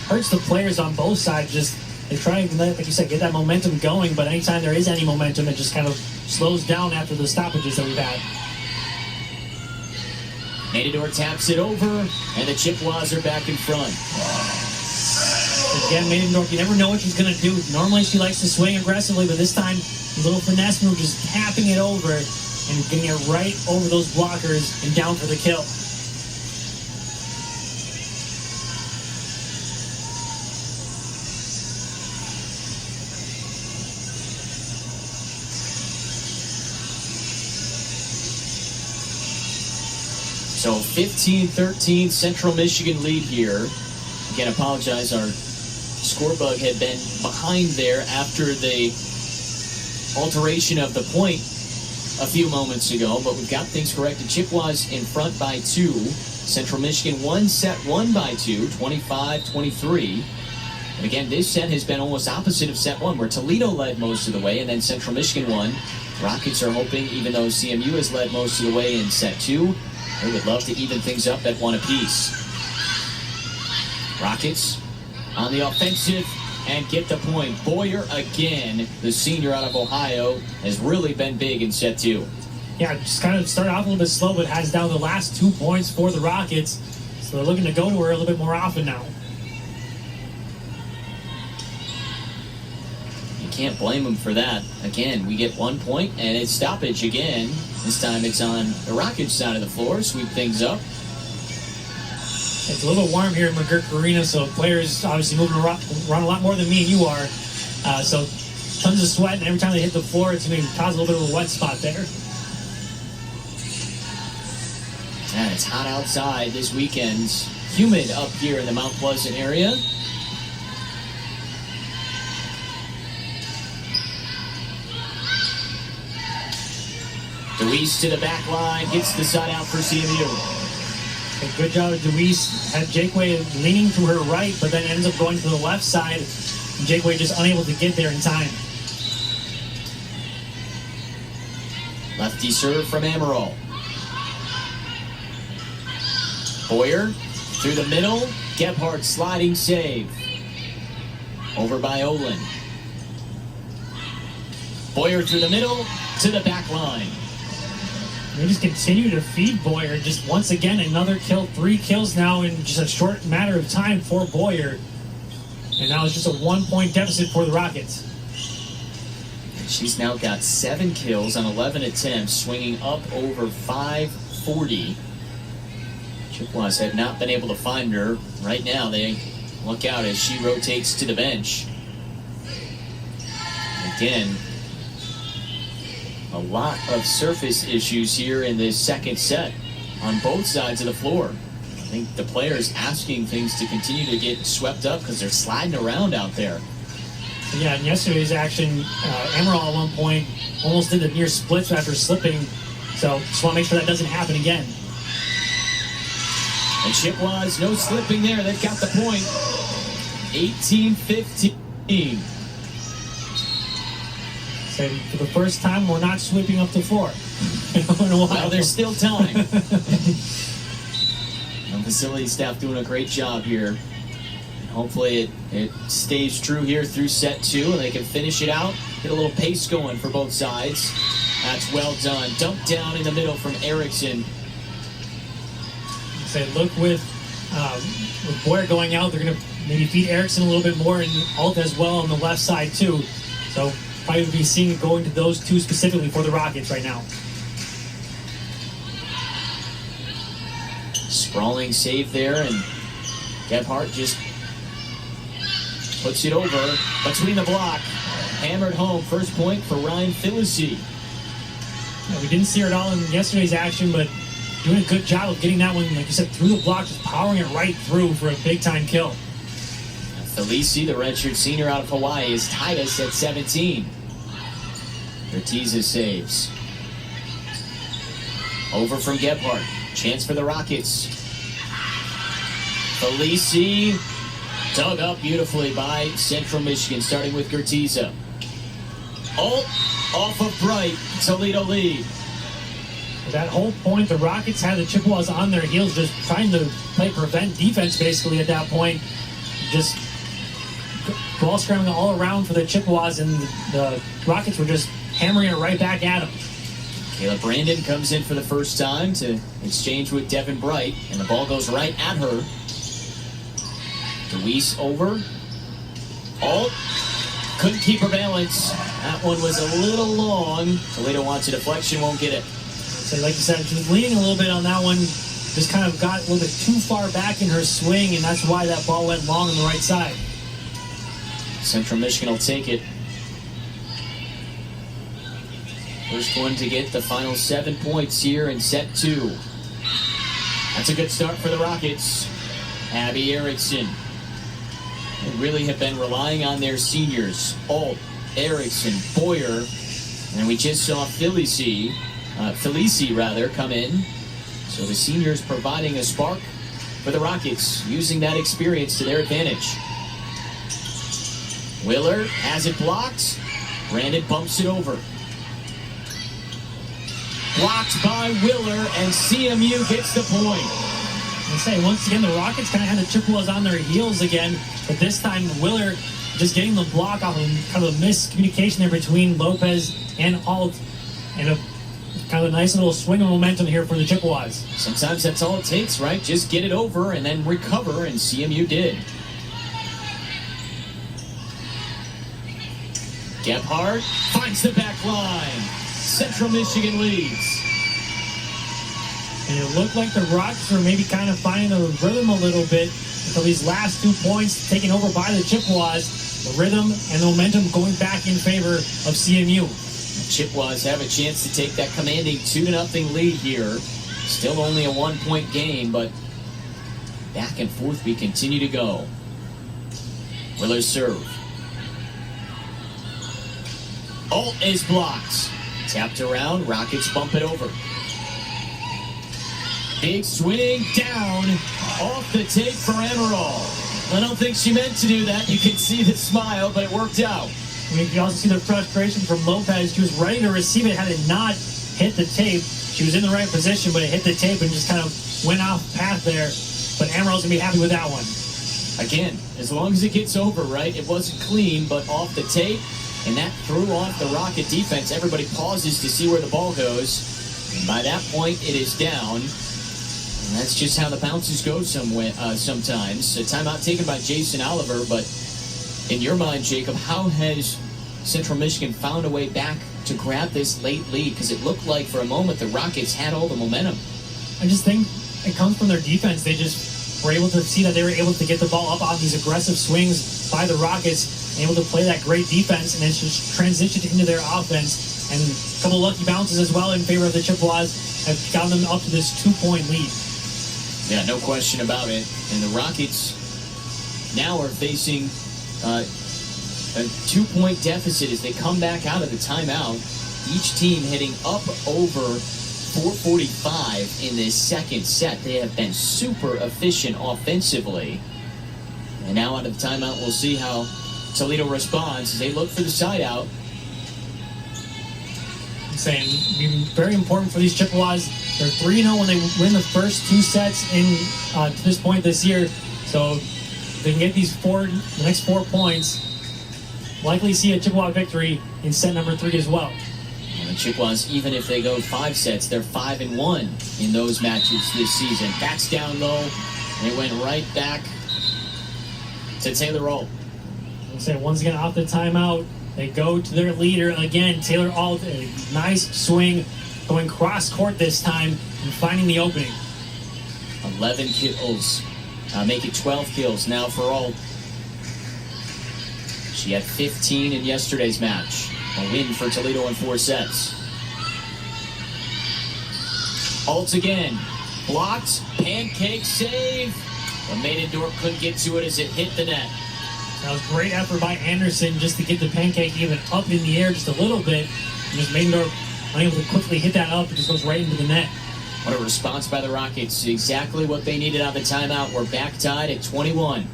hurts the players on both sides. Just they try and, like you said, get that momentum going, but anytime there is any momentum, it just kind of slows down after the stoppages that we've had. Matador taps it over, and the Chippewas are back in front. Again, Matador, you never know what she's going to do. Normally she likes to swing aggressively, but this time, a little finesse move, just tapping it over and getting it right over those blockers and down for the kill. So 15-13 Central Michigan lead here. Again, apologize, our score bug had been behind there after the alteration of the point a few moments ago, but we've got things corrected. Chippewas in front by 2. Central Michigan won set 1 by 2, 25-23. And again, this set has been almost opposite of set 1, where Toledo led most of the way, and then Central Michigan won. Rockets are hoping, even though CMU has led most of the way in set 2, they would love to even things up at 1 apiece. Rockets on the offensive and get the point. Boyer again, the senior out of Ohio, has really been big in set 2. Yeah, just kind of started off a little bit slow, but has down the last 2 points for the Rockets. So they're looking to go to her a little bit more often now. You can't blame them for that. Again, we get 1 point, and it's stoppage again. This time it's on the Rockets side of the floor. Sweep things up. It's a little warm here in McGurk Arena, so players obviously moving around a lot more than me and you are. So tons of sweat, and every time they hit the floor, it's going to cause a little bit of a wet spot there. And it's hot outside this weekend. Humid up here in the Mount Pleasant area. Deweese to the back line, gets the side out for CMU. A good job of Deweese. Had Jakeway leaning to her right, but then ends up going to the left side. And Jakeway just unable to get there in time. Lefty serve from Ammeraal. Boyer through the middle. Gebhardt sliding save. Over by Olin. Boyer through the middle to the back line. They just continue to feed Boyer. Just once again, another kill. 3 kills now in just a short matter of time for Boyer. And now it's just a 1-point deficit for the Rockets. She's now got 7 kills on 11 attempts, swinging up over 540. Chippewas have not been able to find her. Right now, they look out as she rotates to the bench. Again, a lot of surface issues here in this second set on both sides of the floor. I think the players asking things to continue to get swept up because they're sliding around out there. Yeah, in yesterday's action, Ammeraal at one point almost did the near splits after slipping. So just want to make sure that doesn't happen again. And Chippewas, no slipping there. They've got the point. 18-15. So for the first time, we're not sweeping up the floor. Well, there's still time. The facility staff doing a great job here. And hopefully it stays true here through set 2, and they can finish it out. Get a little pace going for both sides. That's well done. Dump down in the middle from Erickson. So look with Boyer going out, they're going to maybe feed Erickson a little bit more and Alt as well on the left side too. So probably be seeing it going to those two specifically for the Rockets right now. Sprawling save there, and Gebhardt just puts it over between the block. Hammered home. First point for Ryan Philisi. Yeah, we didn't see her at all in yesterday's action, but doing a good job of getting that one, like you said, through the block, just powering it right through for a big-time kill. Felici, the redshirt senior out of Hawaii, has tied us at 17. Ortiz saves. Over from Gebhardt. Chance for the Rockets. Felici dug up beautifully by Central Michigan, starting with Gertiza. Alt off of Bright. Toledo lead. That whole point, the Rockets had the Chippewas on their heels, just trying to play prevent defense basically at that point. Just ball scrambling all around for the Chippewas, and the Rockets were just hammering it right back at them. Kayla Brandon comes in for the first time to exchange with Devin Bright, and the ball goes right at her. DeWeese over. Alt couldn't keep her balance. That one was a little long. Toledo wants a deflection, won't get it. So like you said, she was leaning a little bit on that one. Just kind of got a little bit too far back in her swing, and that's why that ball went long on the right side. Central Michigan will take it. First one to get the final 7 points here in set 2. That's a good start for the Rockets. Abby Erickson. They really have been relying on their seniors. Alt, Erickson, Boyer, and we just saw Felici come in. So the seniors providing a spark for the Rockets, using that experience to their advantage. Willer has it blocked. Brandon bumps it over. Blocked by Willer, and CMU gets the point. I say, once again, the Rockets kind of had the Chippewas on their heels again, but this time Willer just getting the block off of kind of a miscommunication there between Lopez and Alt, and a kind of a nice little swing of momentum here for the Chippewas. Sometimes that's all it takes, right? Just get it over and then recover, and CMU did. Gebhardt finds the back line. Central Michigan leads. And it looked like the Rockets were maybe kind of finding the rhythm a little bit until these last 2 points taken over by the Chippewas. The rhythm and the momentum going back in favor of CMU. The Chippewas have a chance to take that commanding 2-0 lead here. Still only a 1-point game, but back and forth we continue to go. Willer's serve. Alt is blocked. Tapped around, Rockets bump it over. Big swing down, off the tape for Ammeraal. I don't think she meant to do that. You can see the smile, but it worked out. And you can also see the frustration from Lopez. She was ready to receive it, had it not hit the tape. She was in the right position, but it hit the tape and just kind of went off path there. But Ammeral's going to be happy with that one. Again, as long as it gets over, right? It wasn't clean, but off the tape. And that threw off the Rocket defense. Everybody pauses to see where the ball goes. And by that point, it is down. And that's just how the bounces go sometimes. A timeout taken by Jason Oliver. But in your mind, Jacob, how has Central Michigan found a way back to grab this late lead? Because it looked like for a moment the Rockets had all the momentum. I just think it comes from their defense. They just were able to see that they were able to get the ball up on these aggressive swings by the Rockets, able to play that great defense, and then just transitioned into their offense. And a couple lucky bounces as well in favor of the Chippewas have gotten them up to this 2-point lead. Yeah, no question about it. And the Rockets now are facing a 2-point deficit as they come back out of the timeout. Each team hitting up over 445 in this second set. They have been super efficient offensively. And now out of the timeout, we'll see how Toledo responds as they look for the side out. I'm saying it'd be very important for these Chippewas. They're 3-0 when they win the first 2 sets to this point this year. So they can get the next 4 points. Likely see a Chippewa victory in set number 3 as well. And the Chippewas, even if they go 5 sets, they're 5-1 in those matches this season. Backs down low. They went right back to Taylor Alt. I'm saying once again off the timeout, they go to their leader again, Taylor Alt. A nice swing, going cross court this time and finding the opening. 11 kills, make it 12 kills now for Alt. She had 15 in yesterday's match. A win for Toledo in 4 sets. Alt again. Blocked. Pancake save. But Maidendorf couldn't get to it as it hit the net. That was great effort by Anderson just to get the pancake even up in the air just a little bit. And just Maidendorf unable to quickly hit that up. It just goes right into the net. What a response by the Rockets. Exactly what they needed on the timeout. We're back tied at 21.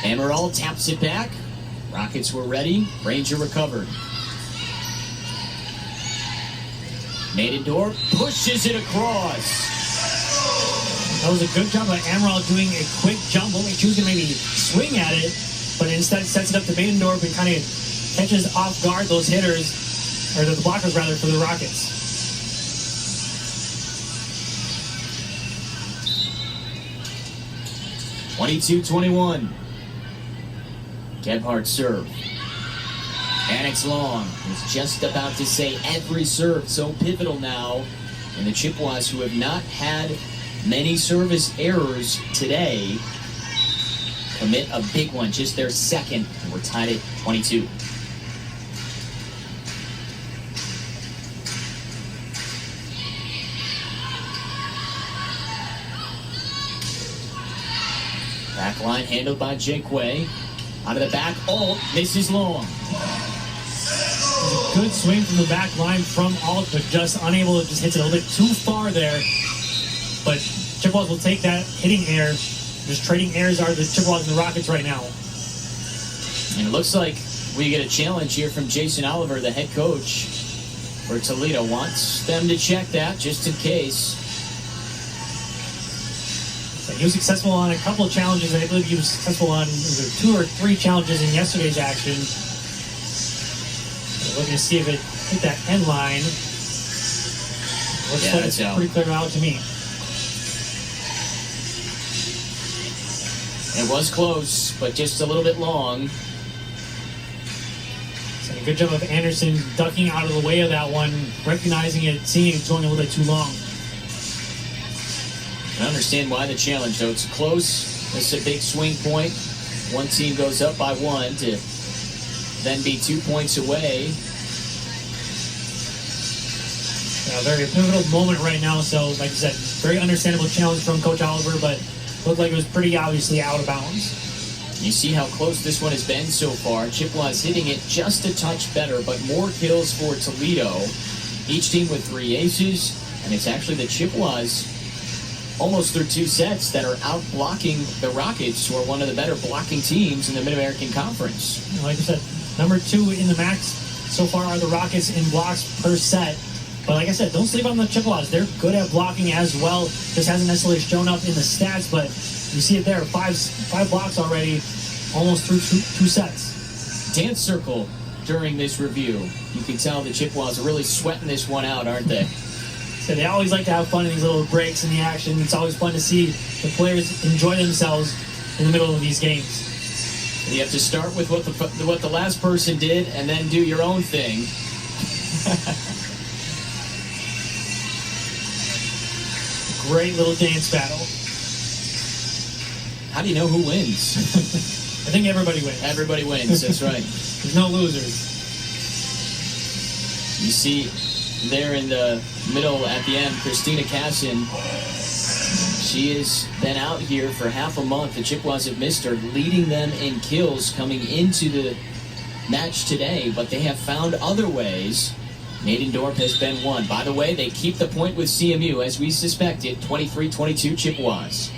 Ammeraal taps it back. Rockets were ready. Ranger recovered. Maidendorf pushes it across. That was a good job by Ammeraal doing a quick jump, only choosing to maybe swing at it, but instead sets it up to Maidendorf and kind of catches off guard those hitters, or the blockers rather, for the Rockets. (22-21). Gebhardt serve. And it's long. Was just about to say every serve so pivotal now. And the Chippewas, who have not had many service errors today, commit a big one, just their second. And we're tied at 22. Back line handled by Jake Way. Out of the back, Alt misses long. Good swing from the back line from Alt, but just unable to just hit it a little bit too far there. But Chippewas will take that hitting error. Just trading errors are the Chippewas and the Rockets right now. And it looks like we get a challenge here from Jason Oliver, the head coach for Toledo. Wants them to check that just in case. So he was successful on a couple of challenges. I believe he was successful on either 2 or 3 challenges in yesterday's action. We're looking to see if it hit that end line. Looks like it's out. Pretty clear out to me. It was close, but just a little bit long. So a good job of Anderson ducking out of the way of that one, recognizing it, seeing it's going a little bit too long. I understand why the challenge, though. It's close. It's a big swing point. One team goes up by 1 to then be 2 points away. A very pivotal moment right now. So, like I said, very understandable challenge from Coach Oliver, but looked like it was pretty obviously out of bounds. You see how close this one has been so far. Chippewas hitting it just a touch better, but more kills for Toledo. Each team with 3 aces, and it's actually the Chippewas almost through 2 sets that are out blocking the Rockets, who are one of the better blocking teams in the Mid-American Conference. Like I said, number 2 in the MAC so far are the Rockets in blocks per set. But like I said, don't sleep on the Chippewas. They're good at blocking as well. Just hasn't necessarily shown up in the stats, but you see it there. 5 blocks already, almost through 2 sets. Dance circle during this review. You can tell the Chippewas are really sweating this one out, aren't they? So they always like to have fun in these little breaks in the action. It's always fun to see the players enjoy themselves in the middle of these games. You have to start with what the last person did and then do your own thing. Great little dance battle. How do you know who wins? I think everybody wins. Everybody wins, that's right. There's no losers. You see there in the middle at the end, Christina Casson. She has been out here for half a month. The Chippewas have missed her, leading them in kills coming into the match today, but they have found other ways. Maidendorf has been one. By the way, they keep the point with CMU, as we suspected, 23-22 Chippewas.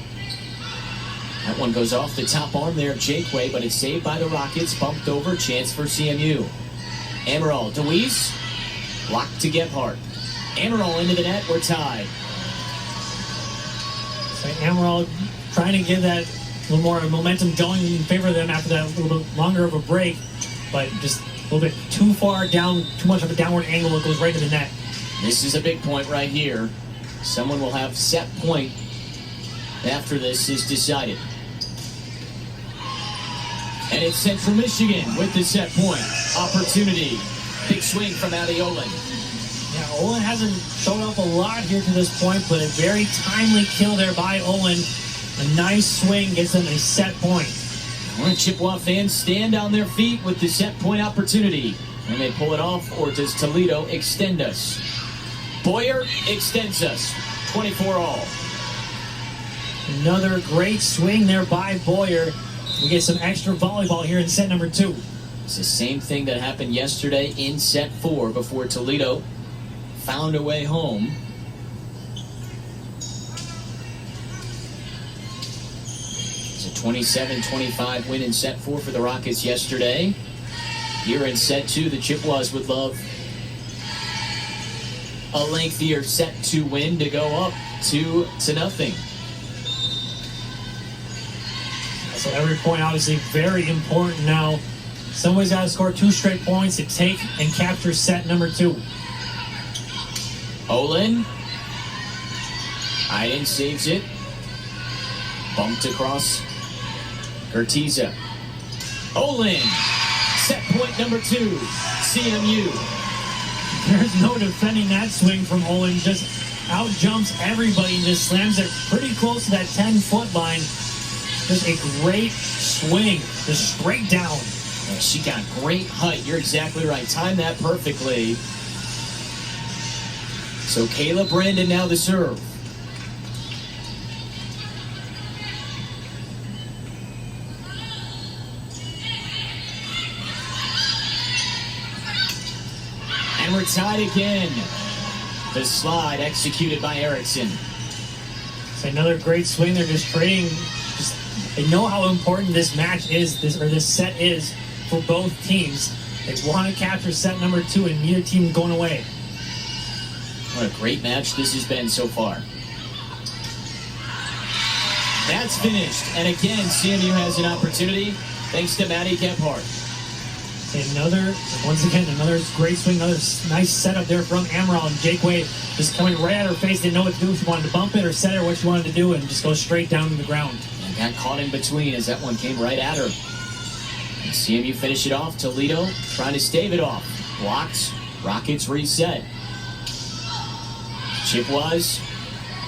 That one goes off the top arm there of Jake Way, but it's saved by the Rockets, bumped over, chance for CMU. Ammeraal, DeWeese, blocked to Gebhardt. Ammeraal into the net, we're tied. So Ammeraal trying to get that little more momentum going in favor of them after that little bit longer of a break, but just a little bit too far down, too much of a downward angle. It goes right to the net. This is a big point right here. Someone will have set point after this is decided. And it's Central Michigan with the set point opportunity. Big swing from Addie Olin. Yeah, Olin hasn't shown up a lot here to this point, but a very timely kill there by Olin. A nice swing gets them a set point. Chippewa fans stand on their feet with the set point opportunity. And they pull it off, or does Toledo extend us? Boyer extends us. 24 all. Another great swing there by Boyer. We get some extra volleyball here in set number 2. It's the same thing that happened yesterday in set 4 before Toledo found a way home. It's a 27-25 win in set 4 for the Rockets yesterday. Here in set 2, the Chippewas would love a lengthier set 2 win to go up 2-0. So every point obviously very important now. Somebody's got to score 2 straight points to take and capture set number 2. Olin. Iden saves it. Bumped across Gertiza. Olin. Set point number 2. CMU. There's no defending that swing from Olin. Just out jumps everybody and just slams it pretty close to that 10-foot line. Just a great swing, just straight down. Yeah, she got great height. You're exactly right. Timed that perfectly. So Kayla Brandon now the serve. And we're tied again. The slide executed by Erickson. It's another great swing. They're just trading. They know how important this match is, this set is for both teams. They want to capture set number 2 and neither team going away. What a great match this has been so far. That's finished. And again, CMU has an opportunity thanks to Maddie Gebhardt. Once again, another great swing, another nice setup there from Ammeraal, and Jake Way just coming right at her face. Didn't know what to do, if she wanted to bump it or set it, or what she wanted to do, and just go straight down to the ground. And got caught in between as that one came right at her. And CMU finish it off. Toledo trying to stave it off. Blocked. Rockets reset. Chippewas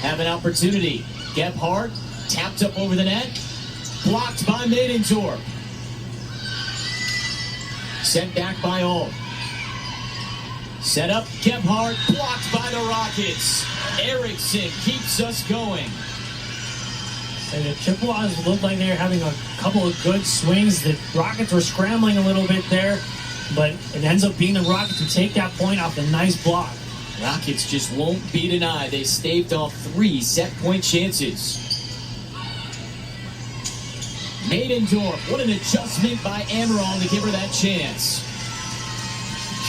have an opportunity. Gebhardt tapped up over the net. Blocked by Maidendorf. Sent back by All. Set up Gebhardt. Blocked by the Rockets. Erickson keeps us going. And the Chippewas looked like they were having a couple of good swings. The Rockets were scrambling a little bit there, but it ends up being the Rockets who take that point off the nice block. Rockets just won't be denied. They staved off 3 set point chances. Maidendorf, what an adjustment by Ammeraal to give her that chance.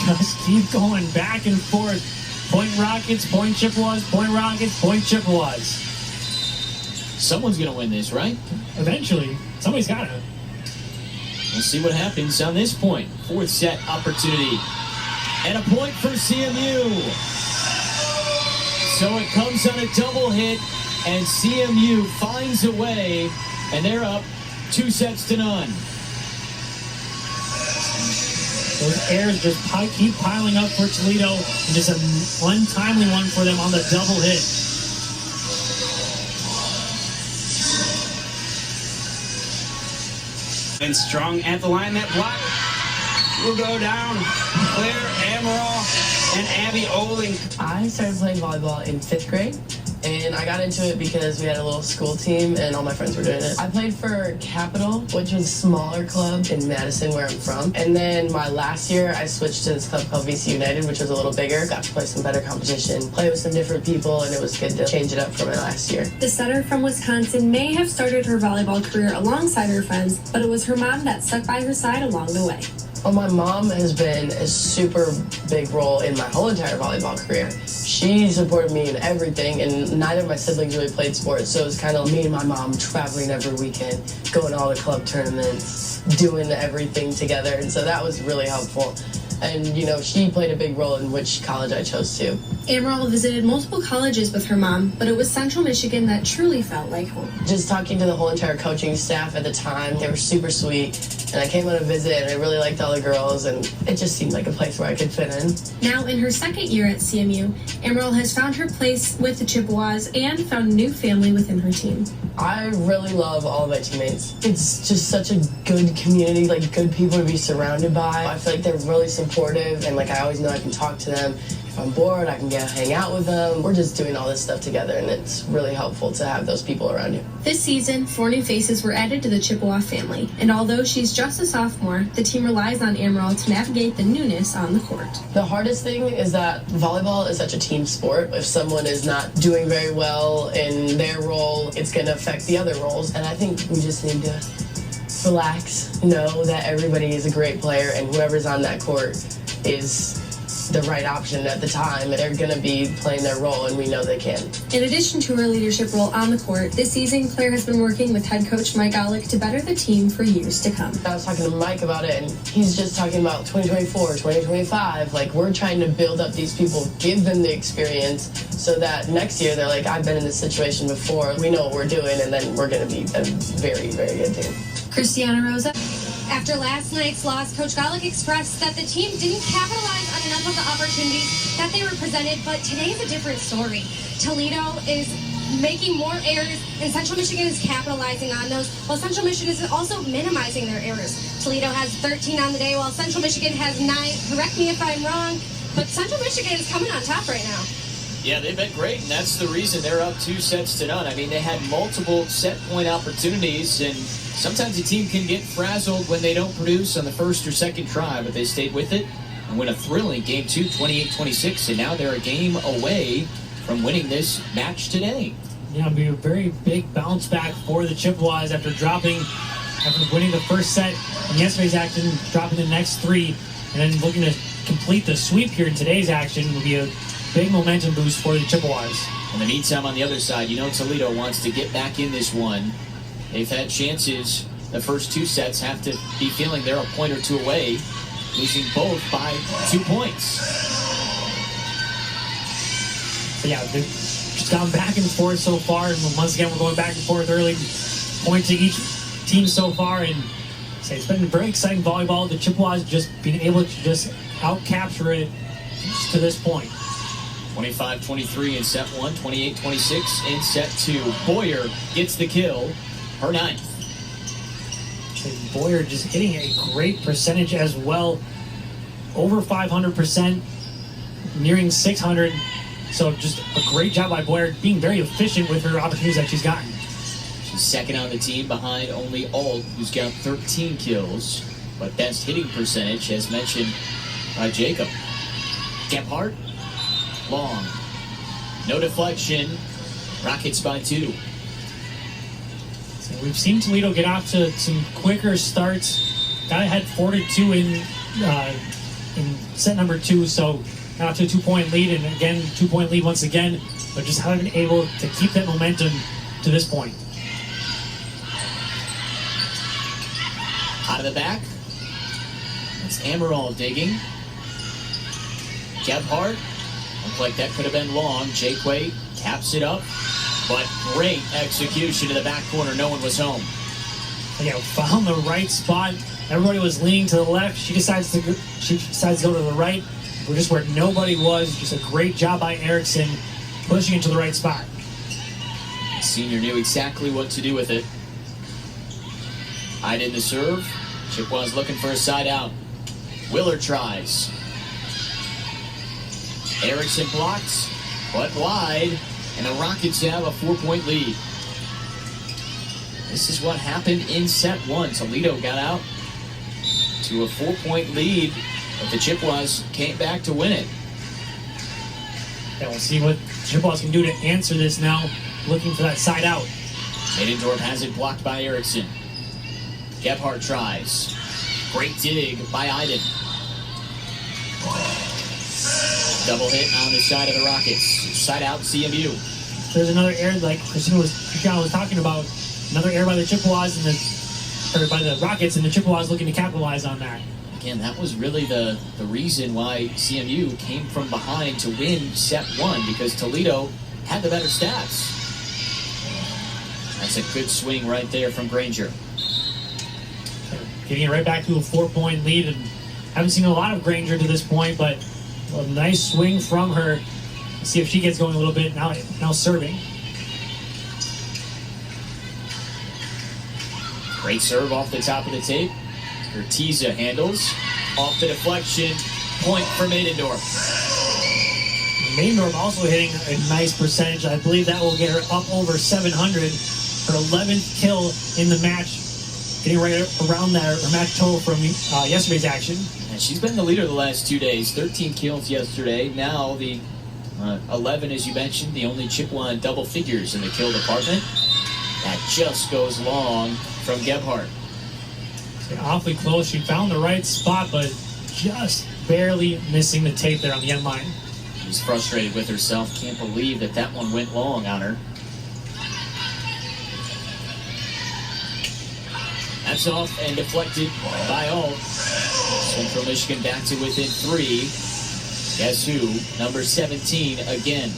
Just keep going back and forth. Point Rockets, point Chippewas, point Rockets, point Chippewas. Someone's going to win this, right? Eventually, somebody's got to. We'll see what happens on this point. 4th set opportunity. And a point for CMU. So it comes on a double hit, and CMU finds a way, and they're up 2-0. Those errors just keep piling up for Toledo, and just an untimely one for them on the double hit. And strong at the line. That block will go down. Claire Ammeraal and Abby Oling. I started playing volleyball in 5th grade, and I got into it because we had a little school team and all my friends were doing it. I played for Capital, which was a smaller club in Madison, where I'm from. And then my last year, I switched to this club called VC United, which was a little bigger. Got to play some better competition, play with some different people, and it was good to change it up from my last year. The setter from Wisconsin may have started her volleyball career alongside her friends, but it was her mom that stuck by her side along the way. Well, my mom has been a super big role in my whole entire volleyball career. She supported me in everything, and neither of my siblings really played sports, so it was kind of me and my mom traveling every weekend, going to all the club tournaments, doing everything together, and so that was really helpful. And, you know, she played a big role in which college I chose to. Ammeraal visited multiple colleges with her mom, but it was Central Michigan that truly felt like home. Just talking to the whole entire coaching staff at the time, they were super sweet. And I came on a visit, and I really liked all the girls, and it just seemed like a place where I could fit in. Now, in her 2nd year at CMU, Ammeraal has found her place with the Chippewas and found a new family within her team. I really love all of my teammates. It's just such a good community, like good people to be surrounded by. I feel like they're really supportive, and like I always know I can talk to them. If I'm bored, I can hang out with them. We're just doing all this stuff together, and it's really helpful to have those people around you. This season, 4 new faces were added to the Chippewa family, and although she's just a sophomore, the team relies on Ammeraal to navigate the newness on the court. The hardest thing is that volleyball is such a team sport. If someone is not doing very well in their role, it's going to affect the other roles, and I think we just need to relax, know that everybody is a great player, and whoever's on that court is the right option at the time. They're going to be playing their role, and we know they can. In addition to her leadership role on the court, this season Claire has been working with head coach Mike Aulick to better the team for years to come. I was talking to Mike about it, and he's just talking about 2024, 2025. Like, we're trying to build up these people, give them the experience, so that next year they're like, I've been in this situation before, we know what we're doing, and then we're going to be a very, very good team. Christiana Rosa. After last night's loss, Coach Golick expressed that the team didn't capitalize on enough of the opportunities that they were presented, but today's a different story. Toledo is making more errors, and Central Michigan is capitalizing on those, while Central Michigan is also minimizing their errors. Toledo has 13 on the day, while Central Michigan has 9. Correct me if I'm wrong, but Central Michigan is coming on top right now. Yeah, they've been great, and that's the reason they're up 2-0. I mean, they had multiple set-point opportunities, and sometimes a team can get frazzled when they don't produce on the first or second try, but they stayed with it and win a thrilling Game 2, 28-26, and now they're a game away from winning this match today. Yeah, it'll be a very big bounce back for the Chippewas after winning the first set in yesterday's action, dropping the next 3, and then looking to complete the sweep here in today's action will be a big momentum boost for the Chippewas. In the meantime, on the other side, you know Toledo wants to get back in this one. They've had chances. The first 2 sets have to be feeling they're a point or 2 away, losing both by 2 points. So yeah, they've just gone back and forth so far, and once again we're going back and forth early, points to each team so far, and it's been very exciting volleyball. The Chippewas just being able to just out-capture it to this point. 25-23 in set 1, 28-26 in set 2. Boyer gets the kill, her 9th. And Boyer just hitting a great percentage as well, over 500%, nearing 600. So just a great job by Boyer, being very efficient with her opportunities that she's gotten. She's second on the team behind only Alt, who's got 13 kills, but best hitting percentage, as mentioned by Jacob. Gebhardt, long, no deflection, Rockets by 2. So we've seen Toledo get off to some quicker starts. Got ahead 4-2 in set number 2, so got off to a 2-point lead, and again 2-point lead once again, but just haven't been able to keep that momentum to this point. Out of the back, that's Ammeraal digging. Gebhardt, looked like that could have been long. Jakeway taps it up, but great execution to the back corner. No one was home. Yeah, found the right spot. Everybody was leaning to the left. She decides to go to the right, just where nobody was. Just a great job by Erickson, pushing it to the right spot. Senior knew exactly what to do with it. Eyed in the serve. Chippewas looking for a side out. Willer tries. Erickson blocks, but wide, and the Rockets have a 4-point lead. This is what happened in set 1. Toledo got out to a 4-point lead, but the Chippewas came back to win it. Yeah, we'll see what Chippewas can do to answer this now, looking for that side out. Maidendorf has it blocked by Erickson. Gebhardt tries. Great dig by Iden. Double hit on the side of the Rockets. Side out CMU. There's another error like Christiana was talking about. Another error by the Chippewas by the Rockets, and the Chippewas looking to capitalize on that. Again, that was really the reason why CMU came from behind to win set 1, because Toledo had the better stats. That's a good swing right there from Granger. Getting it right back to a 4-point lead, and haven't seen a lot of Granger to this point, but a nice swing from her. Let's see if she gets going a little bit now serving. Great serve off the top of the tape. Urtiza handles. Off the deflection. Point for Maidendorf. Maidendorf also hitting a nice percentage. I believe that will get her up over 700. Her 11th kill in the match. Getting right around that her match total from yesterday's action. And she's been the leader the last 2 days. 13 kills yesterday. Now the 11, as you mentioned, the only Chippewa in double figures in the kill department. That just goes long from Gebhardt. Awfully close. She found the right spot, but just barely missing the tape there on the end line. She's frustrated with herself. Can't believe that that one went long on her. That's off and deflected by Alt. Central Michigan back to within 3. Guess who? Number 17 again.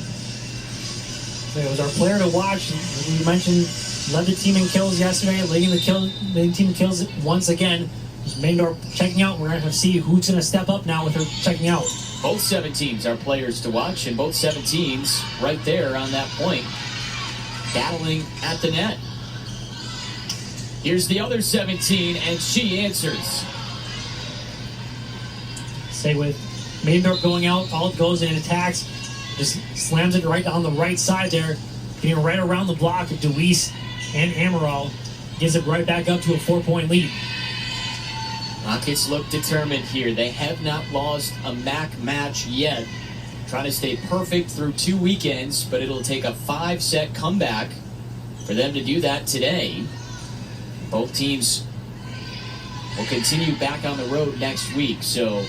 It was our player to watch. We mentioned led the team in kills yesterday, leading the team in kills once again. Maidendorf checking out. We're going to see who's going to step up now with her checking out. Both 17s are players to watch, and both 17s right there on that point, battling at the net. Here's the other 17, and she answers. Say with Maidendorf going out, Alt goes and attacks. Just slams it right on the right side there, getting right around the block of Deweese and Ammeraal. Gives it right back up to a 4-point lead. Rockets look determined here. They have not lost a MAC match yet. Trying to stay perfect through 2 weekends, but it'll take a 5-set comeback for them to do that today. Both teams will continue back on the road next week. So,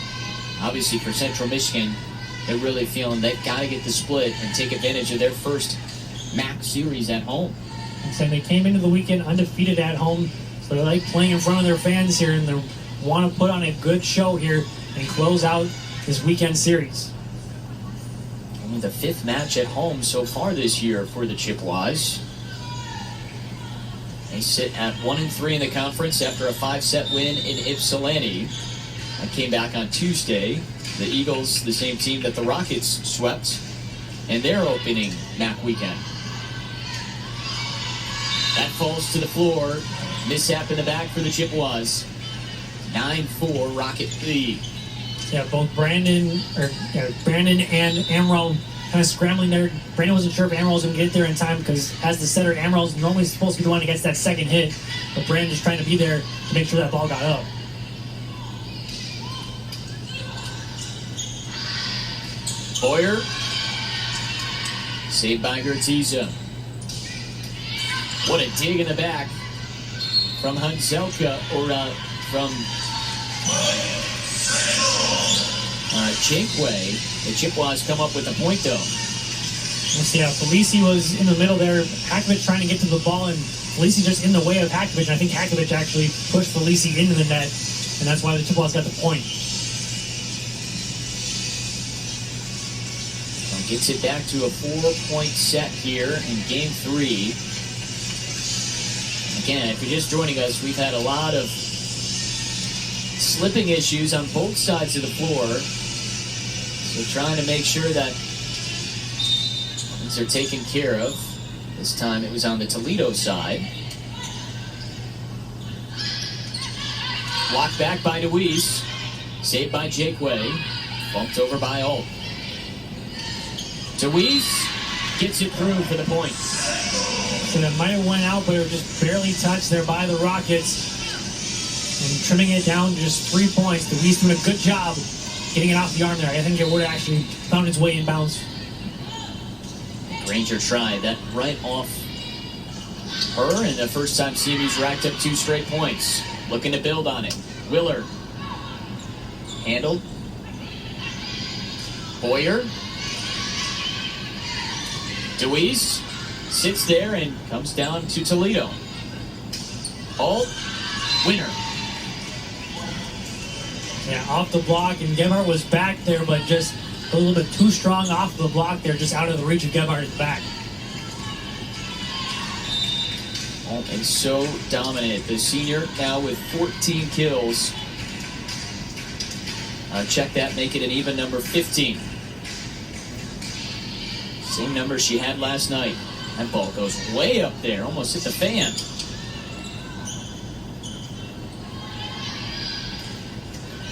obviously for Central Michigan, they're really feeling they've got to get the split and take advantage of their first MAC series at home. And so they came into the weekend undefeated at home, so they like playing in front of their fans here, and they want to put on a good show here and close out this weekend series. Only the 5th match at home so far this year for the Chippewas. They sit at 1-3 in the conference after a 5-set win in Ypsilanti. That came back on Tuesday. The Eagles, the same team that the Rockets swept in their opening MAC weekend. That falls to the floor. Mishap in the back for the Chippewas. 9-4 Rocket lead. Yeah, both Brandon and Ammeraal kind of scrambling there. Brandon wasn't sure if Ammeraal was going to get there in time because as the setter, Ammeraal is normally supposed to be the one that gets that second hit, but Brandon just trying to be there to make sure that ball got up. Boyer, saved by Urtiza. What a dig in the back from Hanselka, or from Jakeway. The Chippewas come up with a point, though. Let's see, Felici was in the middle there. Hakovic trying to get to the ball, and Felici just in the way of Hakovic. And I think Hakovic actually pushed Felici into the net, and that's why the Chippewas got the point. Gets it back to a 4-point set here in Game 3. Again, if you're just joining us, we've had a lot of slipping issues on both sides of the floor. So trying to make sure that things are taken care of. This time it was on the Toledo side. Blocked back by Deweese. Saved by Jakeway. Bumped over by Alt. Deweese gets it through for the point. So that might have went out, but it was just barely touched there by the Rockets. And trimming it down to just 3 points. Deweese doing a good job getting it off the arm there. I think it would have actually found its way in bounds. Granger tried that right off her, and the first time CMU's racked up 2 straight points. Looking to build on it. Willard. Handled. Boyer. Deweese sits there and comes down to Toledo. Alt, winner. Yeah, off the block, and Gebhardt was back there, but just a little bit too strong off the block there, just out of the reach of Gebhardt's back. Alt is so dominant. The senior now with 14 kills. Check that, make it an even number 15. Same number she had last night. That ball goes way up there, almost hit the fan.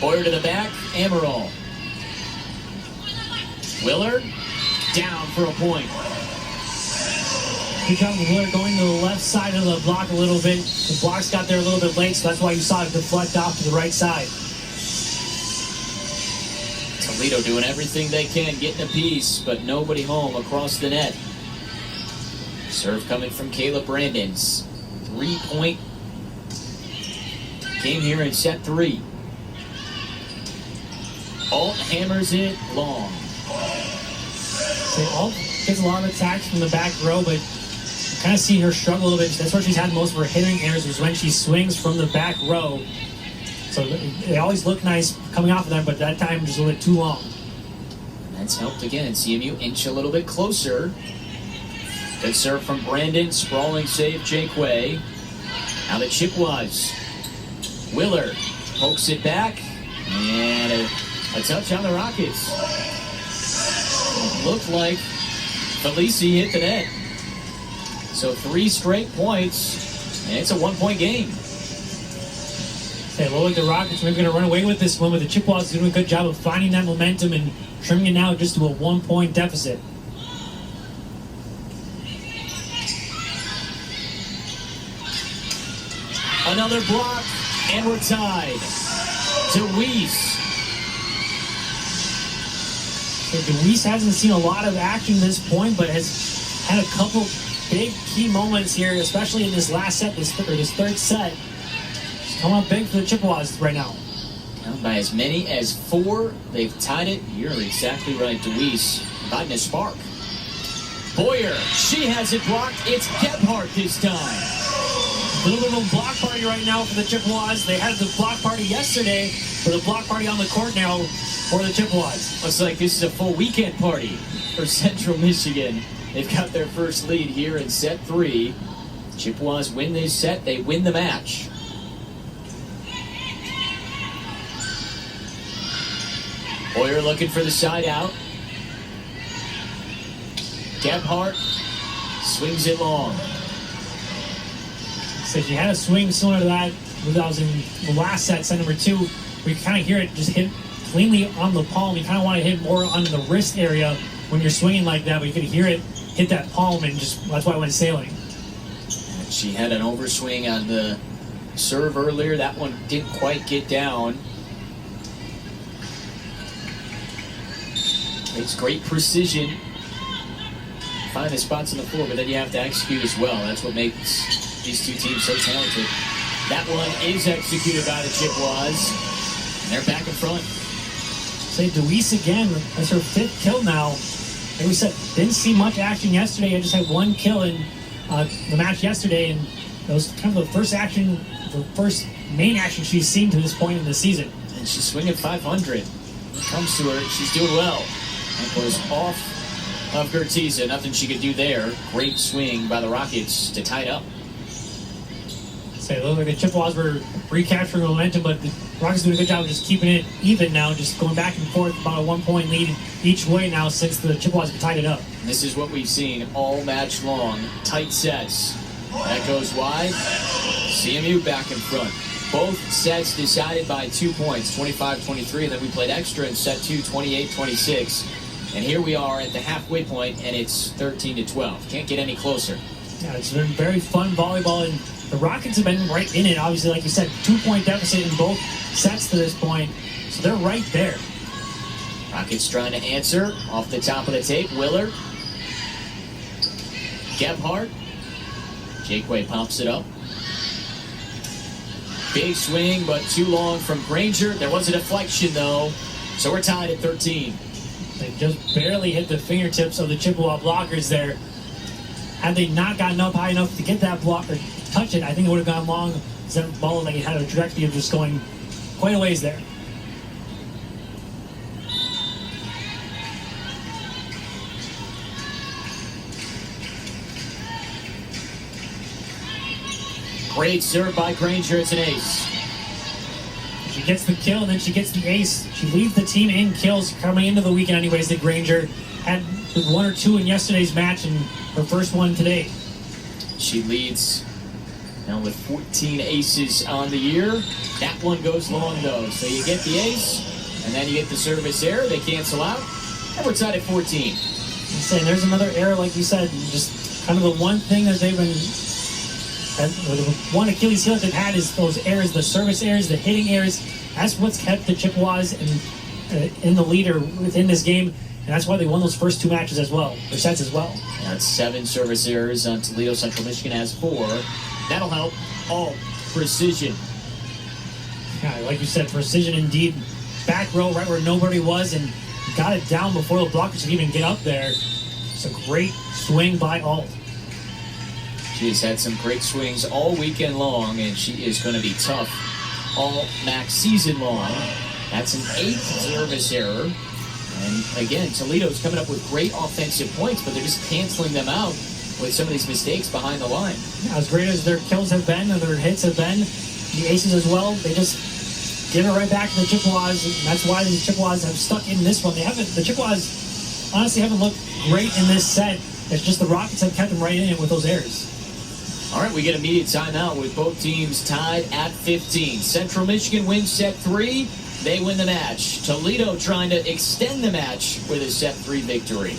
Boyer to the back, Ammeraal. Willard, down for a point. He got Willard going to the left side of the block a little bit. The blocks got there a little bit late, so that's why you saw it deflect off to the right side. Toledo doing everything they can, getting a piece, but nobody home across the net. Serve coming from Caleb Brandon's 3-point game here in set 3. Alt hammers it long. So Alt gets a lot of attacks from the back row, but you kind of see her struggle a little bit. That's where she's had most of her hitting errors, is when she swings from the back row. So they always look nice coming off of them, but that time just a little bit too long. And that's helped again. CMU inch a little bit closer. Good serve from Brandon. Sprawling save, Jake Way. Now the Chippewas. Willard pokes it back. And a touch on the Rockets. Looked like Felici hit the net. So 3 straight points, and it's a 1-point game. It looked like the Rockets were going to run away with this one, but the Chippewas doing a good job of finding that momentum and trimming it now just to a 1-point deficit. Another block, and we're tied. DeWeese. So DeWeese hasn't seen a lot of action at this point, but has had a couple big key moments here, especially in this last set, this third set. It's come up big for the Chippewas right now. Down by as many as 4. They've tied it. You're exactly right, DeWeese. Providing a spark. Boyer, she has it blocked. It's Gebhardt this time. A little bit of a block party right now for the Chippewas. They had the block party yesterday, but a block party on the court now for the Chippewas. Looks like this is a full weekend party for Central Michigan. They've got their first lead here in set 3. Chippewas win this set, they win the match. Boyer looking for the side out. Gebhardt swings it long. So she had a swing similar to that when I was in the last set number 2. We kind of hear it just hit cleanly on the palm. You kind of want to hit more on the wrist area when you're swinging like that, but you could hear it hit that palm, and just that's why I went sailing. And she had an overswing on the serve earlier. That one didn't quite get down. It's great precision. Find the spots on the floor, but then you have to execute as well. That's what makes these two teams so talented. That one is executed by the Chippewas. And they're back in front. Say DeWeese again. That's her 5th kill now. Like we said, didn't see much action yesterday. I just had 1 kill in the match yesterday, and that was kind of the first action, the first main action she's seen to this point in the season. And she's swinging 500. When it comes to her, she's doing well. That was off of Gertiza. Nothing she could do there. Great swing by the Rockets to tie it up. It looked like the Chippewas were recapturing momentum, but the Rockets doing a good job of just keeping it even now, just going back and forth, about a 1-point lead each way now since the Chippewas have tied it up. And this is what we've seen all match long. Tight sets. That goes wide. CMU back in front. Both sets decided by 2 points, 25-23, and then we played extra in set 2, 28-26. And here we are at the halfway point, and it's 13-12. Can't get any closer. Yeah, it's been very fun volleyball, and the Rockets have been right in it. Obviously, like you said, 2-point deficit in both sets to this point, so they're right there. Rockets trying to answer off the top of the tape. Willard. Gebhardt. Jake Way pops it up. Big swing, but too long from Granger. There was a deflection, though, so we're tied at 13. They just barely hit the fingertips of the Chippewa blockers there. Had they not gotten up high enough to get that block or touch it, I think it would have gone long. That ball like it had a trajectory of just going quite a ways there. Great serve by Granger. It's an ace. She gets the kill, and then she gets the ace. She leads the team in kills coming into the weekend anyways. That Granger had 1 or 2 in yesterday's match and her first one today. She leads Now with 14 aces on the year. That one goes long, though. So you get the ace, and then you get the service error. They cancel out, and we're tied at 14. I'm saying there's another error, like you said, just kind of the one thing that they've been, the one Achilles heel that they've had is those errors, the service errors, the hitting errors. That's what's kept the Chippewas in the leader within this game, and that's why they won those first two matches as well, or sets as well. That's 7 service errors on Toledo. Central Michigan has 4. That'll help. All precision. Yeah, like you said, precision indeed. Back row, right where nobody was, and got it down before the blockers could even get up there. It's a great swing by Alt. She has had some great swings all weekend long, and she is going to be tough all MAC season long. That's an 8th service error. And again, Toledo's coming up with great offensive points, but they're just canceling them out with some of these mistakes behind the line. Yeah, as great as their kills have been, and their hits have been, the aces as well, they just give it right back to the Chippewas, and that's why the Chippewas have stuck in this one. The Chippewas honestly haven't looked great in this set. It's just the Rockets have kept them right in it with those errors. All right, we get immediate timeout with both teams tied at 15. Central Michigan wins set 3. They win the match. Toledo trying to extend the match with a set 3 victory.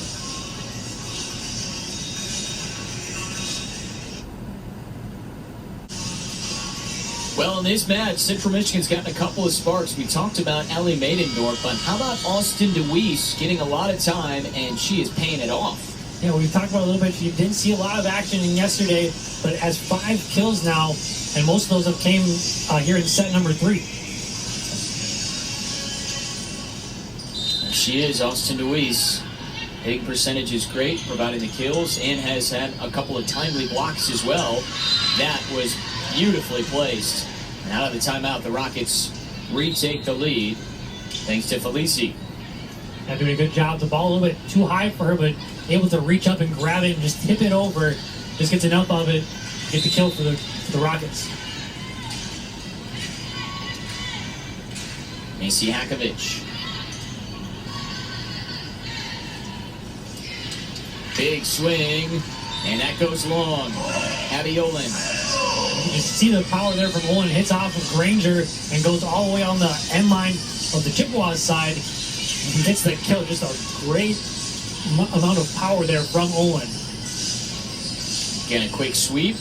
Well, in this match, Central Michigan's gotten a couple of sparks. We talked about Ellie Maidendorf, but how about Austin DeWeese getting a lot of time, and she is paying it off. Yeah, we talked about it a little bit. You didn't see a lot of action in yesterday, but it has 5 kills now, and most of those have came here in set number 3. She is Austin DeWeese. Hitting percentage is great, providing the kills, and has had a couple of timely blocks as well. That was beautifully placed. And out of the timeout, the Rockets retake the lead, thanks to Felici. Yeah, doing a good job. The ball a little bit too high for her, but able to reach up and grab it and just tip it over. Just gets enough of it, get the kill for the Rockets. Macy Hakovich. Big swing, and that goes long. Abby Olin. You can see the power there from Olin. Hits off of Granger and goes all the way on the end line of the Chippewas side. He gets the kill. Just a great amount of power there from Olin. Again, a quick sweep.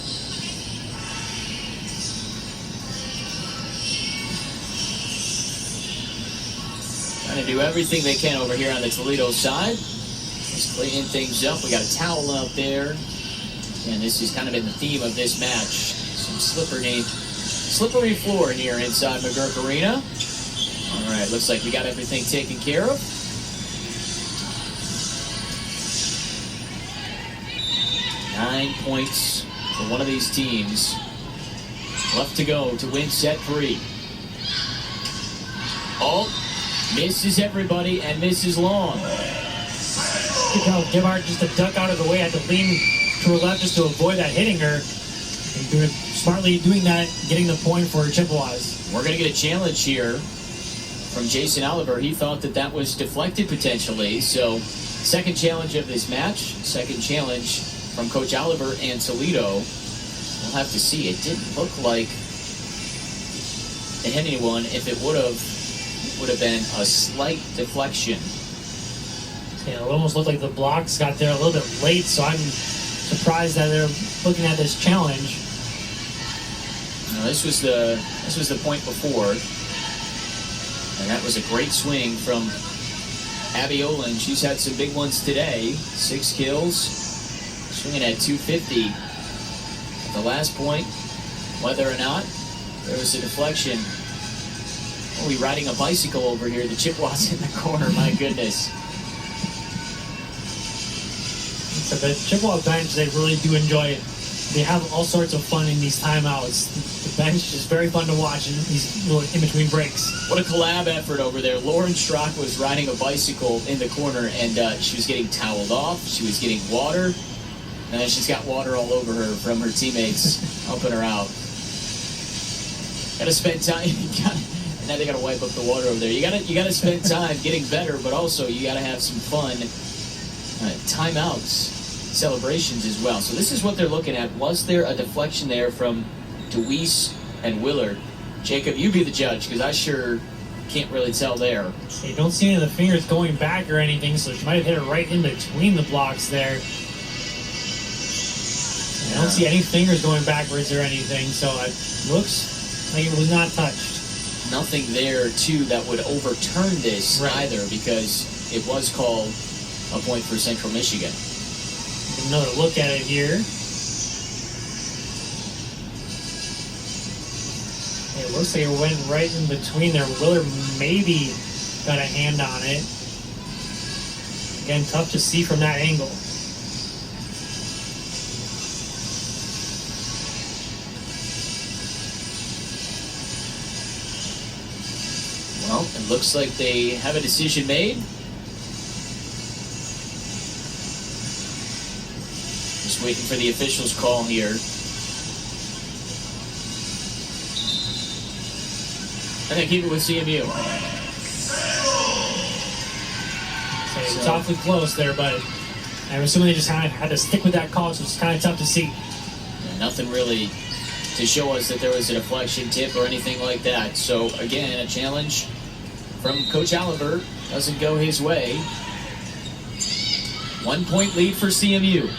Trying to do everything they can over here on the Toledo side. Just cleaning things up. We got a towel out there. And this has kind of been the theme of this match. Some slippery floor here inside McGurk Arena. All right, looks like we got everything taken care of. Nine points for one of these teams. Left to go to win set 3. Oh, misses everybody and misses long. Good job. Gebhardt just to duck out of the way. Had to lean to her left just to avoid that hitting her. And smartly doing that, getting the point for Chippewas. We're going to get a challenge here from Jason Oliver. He thought that was deflected potentially. So, second challenge of this match. Second challenge from Coach Oliver and Toledo. We'll have to see. It didn't look like it hit anyone. If it would have been a slight deflection. Yeah, it almost looked like the blocks got there a little bit late, so I'm surprised that they're looking at this challenge. Now, this was the point before, and that was a great swing from Abby Olin. She's had some big ones today. 6 kills, swinging at 250. At the last point, whether or not there was a deflection. Oh, we riding a bicycle over here. The Chippewas in the corner. My goodness. But the Chippewa bench, they really do enjoy it. They have all sorts of fun in these timeouts. The bench is very fun to watch in these little in-between breaks. What a collab effort over there. Lauren Strock was riding a bicycle in the corner, and she was getting toweled off. She was getting water. And then she's got water all over her from her teammates helping her out. Got to spend time. And now they got to wipe up the water over there. You got to spend time getting better, but also you got to have some fun timeouts, celebrations as well. So this is what they're looking at. Was there a deflection there from DeWeese and Willard. Jacob, you be the judge, because I sure can't really tell there. You don't see any of the fingers going back or anything, so she might have hit it right in between the blocks there. I don't see any fingers going backwards or anything, so it looks like it was not touched. Nothing there, too, that would overturn this either, because it was called a point for Central Michigan. Another look at it here. It looks like it went right in between there. Willard maybe got a hand on it. Again, tough to see from that angle. Well, it looks like they have a decision made. Just waiting for the officials' call here. And they keep it with CMU. So it's awfully close there, but I'm assuming they just kind of had to stick with that call, so it's kind of tough to see. Yeah, nothing really to show us that there was a deflection tip or anything like that. So, again, a challenge from Coach Oliver doesn't go his way. 1 point lead for CMU.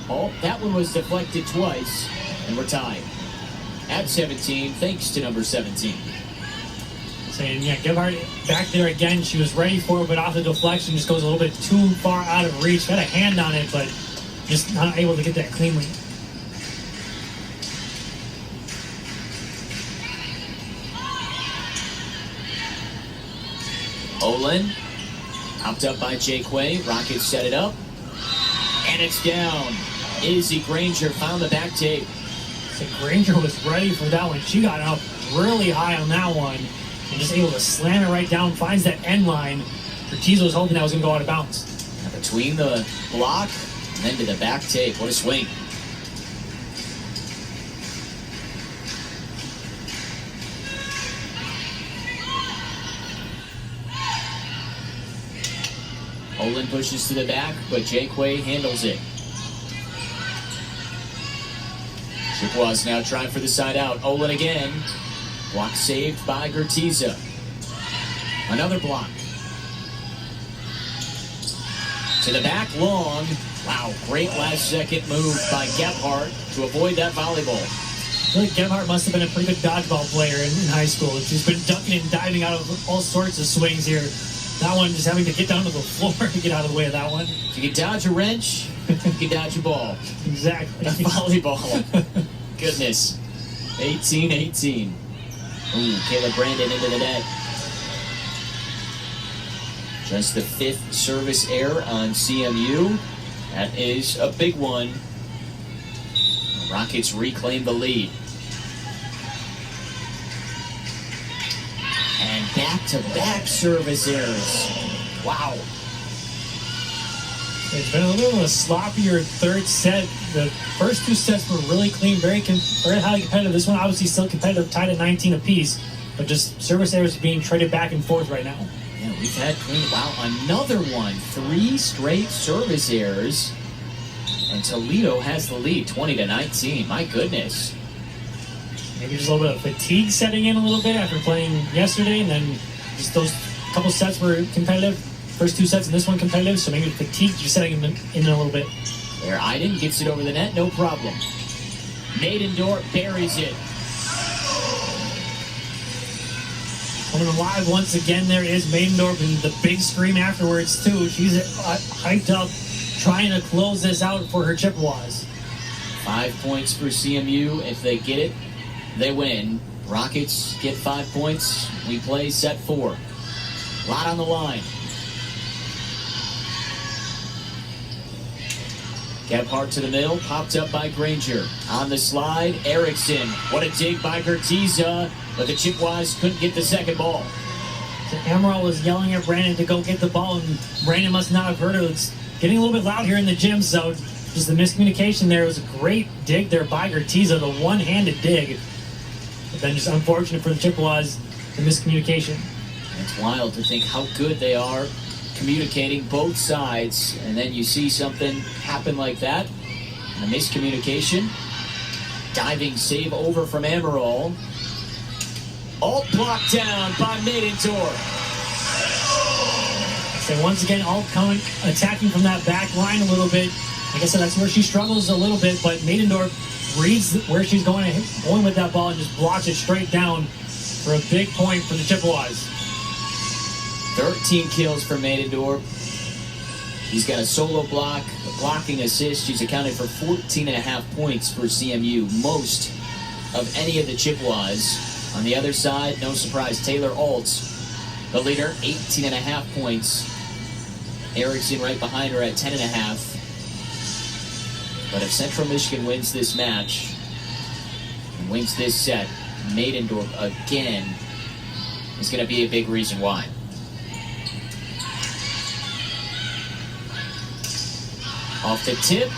Oh, that one was deflected twice, and we're tied at 17, thanks to number 17. Saying, yeah, Gebhardt back there again. She was ready for it, but off the deflection just goes a little bit too far out of reach. Got a hand on it, but just not able to get that cleanly. Olin, hopped up by Jake Way. Rockets set it up, and it's down. Izzy Granger found the back tape. So Granger was ready for that one. She got up really high on that one and just able to slam it right down, finds that end line. Ortiz was hoping that was going to go out of bounds. Now between the block and then to the back tape. What a swing. Olin pushes to the back, but Jake Way handles it. Chippewas now trying for the side out. Olin again. Block saved by Gertiza. Another block. To the back, long. Wow, great last second move by Gebhardt to avoid that volleyball. I feel like Gebhardt must have been a pretty good dodgeball player in high school. She's been ducking and diving out of all sorts of swings here. That one just having to get down to the floor to get out of the way of that one. If you can dodge a wrench, you can dodge a ball. Exactly. A volleyball. Goodness. 18-18. Ooh, Caleb Brandon into the net. Just the 5th service error on CMU. That is a big one. The Rockets reclaim the lead. And back-to-back service errors. Wow. It's been a little bit of a sloppier third set. The first 2 sets were really clean, very highly competitive. This one obviously still competitive, tied at 19 apiece, but just service errors being traded back and forth right now. Yeah, we've had clean. Wow, another one. 3 straight service errors. And Toledo has the lead, 20-19. My goodness. Maybe just a little bit of fatigue setting in a little bit after playing yesterday, and then just those couple sets were competitive. First 2 sets and this one competitive, so maybe fatigue just setting in a little bit. There, Iden gets it over the net, no problem. Maidendorf buries it. Coming alive once again, there is Maidendorf, and the big scream afterwards, too. She's hyped up, trying to close this out for her Chippewas. 5 points for CMU. If they get it, they win. Rockets get 5 points. We play set 4. A lot on the line. Gebhardt to the middle, popped up by Granger. On the slide, Erickson. What a dig by Gertiza, but the Chippewas couldn't get the second ball. So Ammeraal was yelling at Brandon to go get the ball, and Brandon must not have heard it. It's getting a little bit loud here in the gym, so just the miscommunication there. It was a great dig there by Gertiza, the one-handed dig. But then just unfortunate for the Chippewas, the miscommunication. It's wild to think how good they are communicating both sides, and then you see something happen like that, and a miscommunication. Diving save over from Ammeraal. Alt blocked down by Maidendorf. So once again, Alt coming, attacking from that back line a little bit. Like I said, that's where she struggles a little bit, but Maidendorf reads where she's going with that ball and just blocks it straight down for a big point for the Chippewas. 13 kills for Maidendorf. He's got a solo block, a blocking assist. She's accounted for 14.5 points for CMU, most of any of the Chippewas. On the other side, no surprise, Taylor Alt, the leader, 18.5 points. Erickson right behind her at 10.5. But if Central Michigan wins this match and wins this set, Maidendorf again is going to be a big reason why. Off the tip,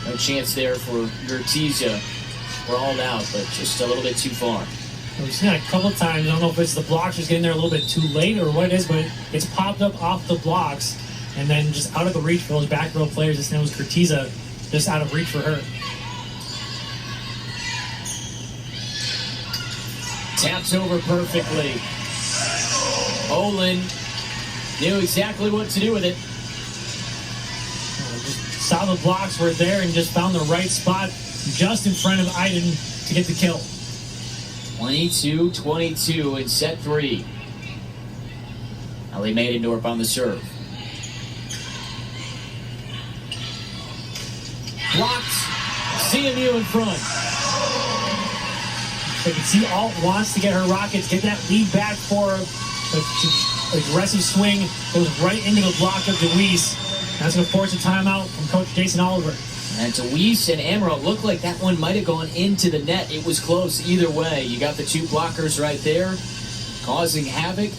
no chance there for Gertiza. Sprawled out, but just a little bit too far. We've seen that a couple of times. I don't know if it's the blocks just getting there a little bit too late or what it is, but it's popped up off the blocks and then just out of the reach for those back row players. This name was Gertiza, just out of reach for her. Taps over perfectly. Olin knew exactly what to do with it. Just saw the blocks were there and just found the right spot just in front of Iden to get the kill. 22-22 in set 3. Ellie Maidendorf on the serve. Blocked. CMU in front. So you can see Alt wants to get her Rockets, get that lead back for her. Aggressive swing goes right into the block of DeWeese. That's going to force a timeout from Coach Jason Oliver. And DeWeese and Ammeraal looked like that one might have gone into the net. It was close either way. You got the two blockers right there causing havoc.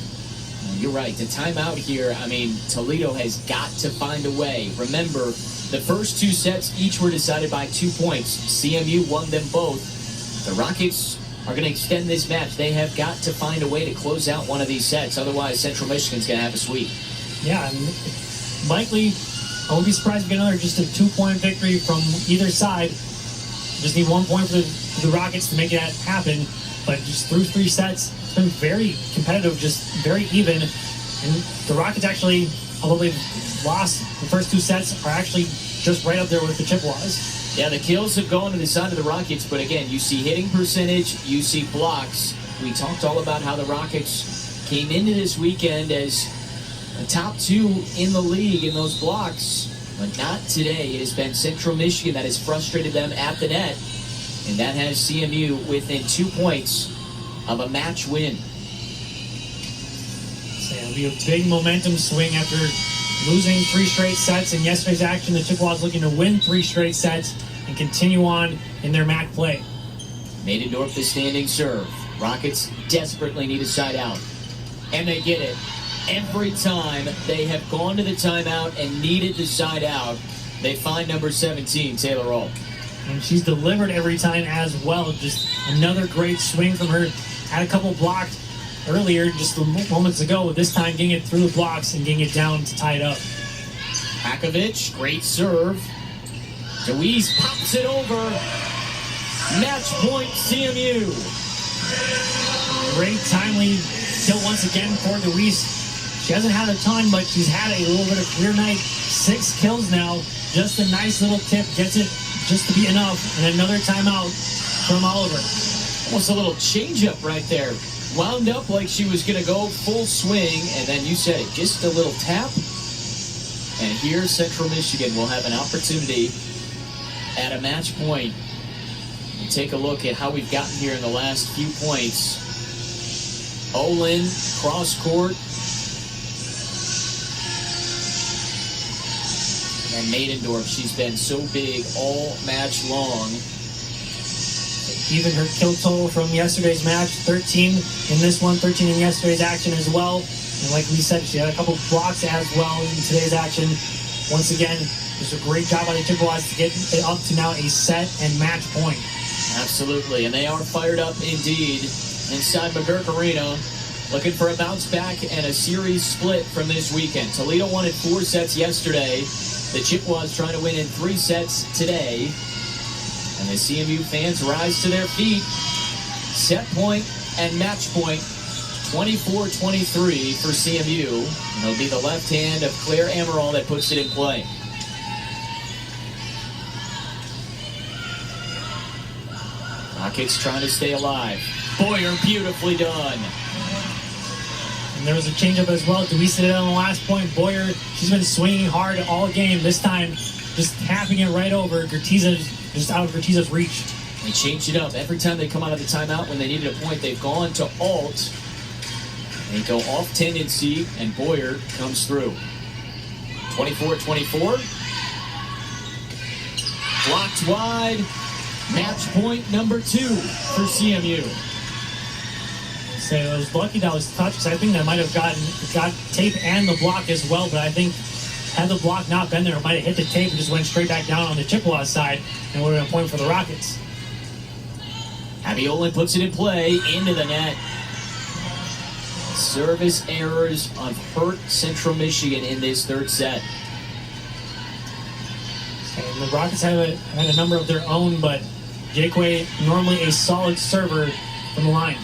And you're right, the timeout here, I mean, Toledo has got to find a way. Remember, the first two sets each were decided by 2 points. CMU won them both. The Rockets are going to extend this match. They have got to find a way to close out one of these sets. Otherwise, Central Michigan's going to have a sweep. Yeah, and likely, I wouldn't be surprised if we get another just a 2-point victory from either side. Just need 1 point for the Rockets to make that happen. But just through 3 sets, it's been very competitive, just very even. And the Rockets actually, although they've lost the first 2 sets, are actually just right up there with the Chippewas. Yeah, the kills have gone to the side of the Rockets, but again, you see hitting percentage, you see blocks. We talked all about how the Rockets came into this weekend as the top 2 in the league in those blocks, but not today. It has been Central Michigan that has frustrated them at the net, and that has CMU within 2 points of a match win. So it'll be a big momentum swing after losing 3 straight sets in yesterday's action. The Chippewas looking to win 3 straight sets and continue on in their MAC play. Maidendorf the standing serve. Rockets desperately need a side out, and they get it. Every time they have gone to the timeout and needed the side out, they find number 17, Taylor Alt. And she's delivered every time as well. Just another great swing from her. Had a couple blocked earlier, just moments ago. This time getting it through the blocks and getting it down to tie it up. Hakovic, great serve. DeWeese pops it over. Match point, CMU. Great timely kill once again for DeWeese. She hasn't had a ton, but she's had a little bit of career night. 6 kills now. Just a nice little tip. Gets it just to be enough. And another timeout from Oliver. Almost a little changeup right there. Wound up like she was going to go full swing, and then you said it, just a little tap. And here Central Michigan will have an opportunity at a match point. And take a look at how we've gotten here in the last few points. Olin, cross court. And Maidendorf, she's been so big all match long. Even her kill total from yesterday's match, 13 in this one, 13 in yesterday's action as well. And like we said, she had a couple blocks as well in today's action. Once again, just a great job by the Chippewas to get it up to now a set and match point. Absolutely, and they are fired up indeed inside McGurk Arena. looking for a bounce back and a series split from this weekend. Toledo won in 4 sets yesterday. The Chippewas trying to win in 3 sets today. And the CMU fans rise to their feet. Set point and match point, 24-23 for CMU. And it'll be the left hand of Iverson-Ammeraal that puts it in play. Rockets trying to stay alive. Boyer, beautifully done. And there was a changeup as well. Deweese did it on the last point. Boyer, she's been swinging hard all game. This time, just tapping it right over. Gertiza's just out of Gertiza's reach. They changed it up. Every time they come out of the timeout when they needed a point, they've gone to alt. They go off tendency, and Boyer comes through. 24-24. Blocked wide. Match point number 2 for CMU. So I was lucky that was touched because I think that might have got tape and the block as well. But I think had the block not been there, it might have hit the tape and just went straight back down on the Chippewas side and would have been a point for the Rockets. Abby Olin puts it in play into the net. Service errors have hurt Central Michigan in this 3rd set. And the Rockets had a number of their own, but Jakeway, normally a solid server from the line.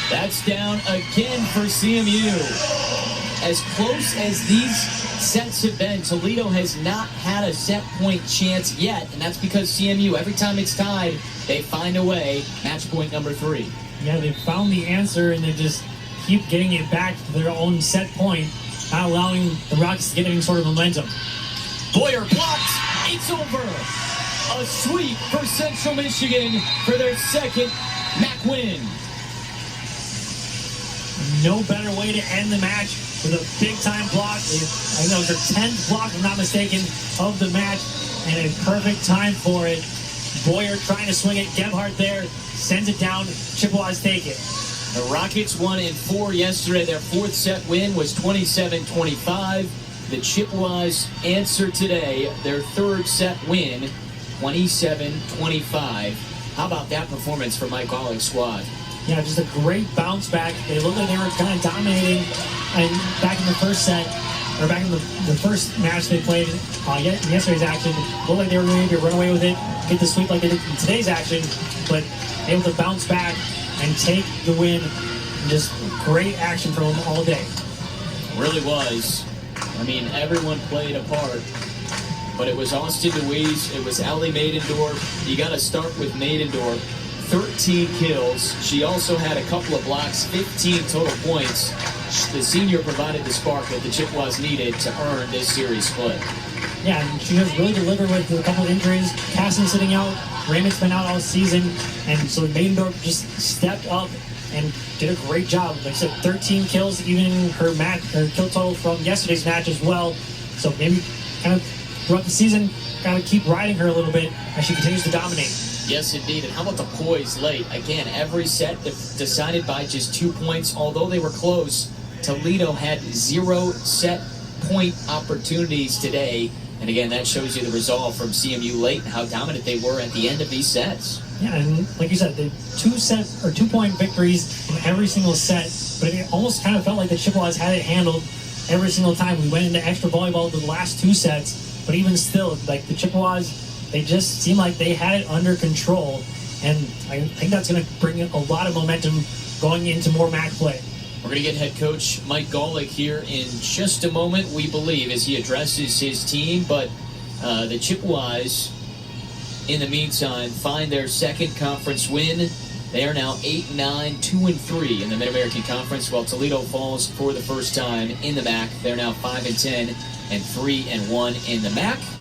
That's down again for CMU. As close as these sets have been, Toledo has not had a set point chance yet, and that's because CMU, every time it's tied, they find a way. Match point number 3. Yeah, they found the answer, and they just keep getting it back to their own set point, not allowing the Rockets to get any sort of momentum. Boyer blocked. It's over. A sweep for Central Michigan for their 2nd MAC win. No better way to end the match with a big-time block. I know it's their 10th block, if I'm not mistaken, of the match, and a perfect time for it. Boyer trying to swing it. Gebhardt there sends it down. Chippewas take it. The Rockets won in 4 yesterday. Their 4th set win was 27-25. The Chippewas answer today their 3rd set win, 27-25. How about that performance from Mike Golick's squad? Yeah, just a great bounce back. They looked like they were kind of dominating back in the first set, or back in the first match they played in yesterday's action. Looked like they were going to run away with it, get the sweep like they did in today's action, but able to bounce back and take the win. Just great action from them all day. Really was. I mean, everyone played a part, but it was Austin Deweese, it was Allie Maidendorf. You got to start with Maidendorf. 13 kills. She also had a couple of blocks, 15 total points. The senior provided the spark that the Chippewas needed to earn this series split. Yeah, and she has really delivered with a couple of injuries. Casson sitting out, Raymond's been out all season, and so Maidendorf just stepped up and did a great job. Like I said, 13 kills, even her kill total from yesterday's match as well. So maybe kind of throughout the season, got to keep riding her a little bit as she continues to dominate. Yes, indeed. And how about the poise late? Again, every set decided by just 2 points. Although they were close, Toledo had 0 set point opportunities today. And again, that shows you the resolve from CMU late and how dominant they were at the end of these sets. Yeah, and like you said, the 2-point victories in every single set, but it almost kind of felt like the Chippewas had it handled every single time. We went into extra volleyball the last 2 sets, but even still, like the Chippewas, they just seem like they had it under control, and I think that's going to bring a lot of momentum going into more MAC play. We're going to get head coach Mike Golick here in just a moment, we believe, as he addresses his team. But the Chippewas, in the meantime, find their 2nd conference win. They are now 8-9, 2-3 in the Mid-American Conference, while Toledo falls for the first time in the MAC. They're now 5-10 and 3-1 in the MAC.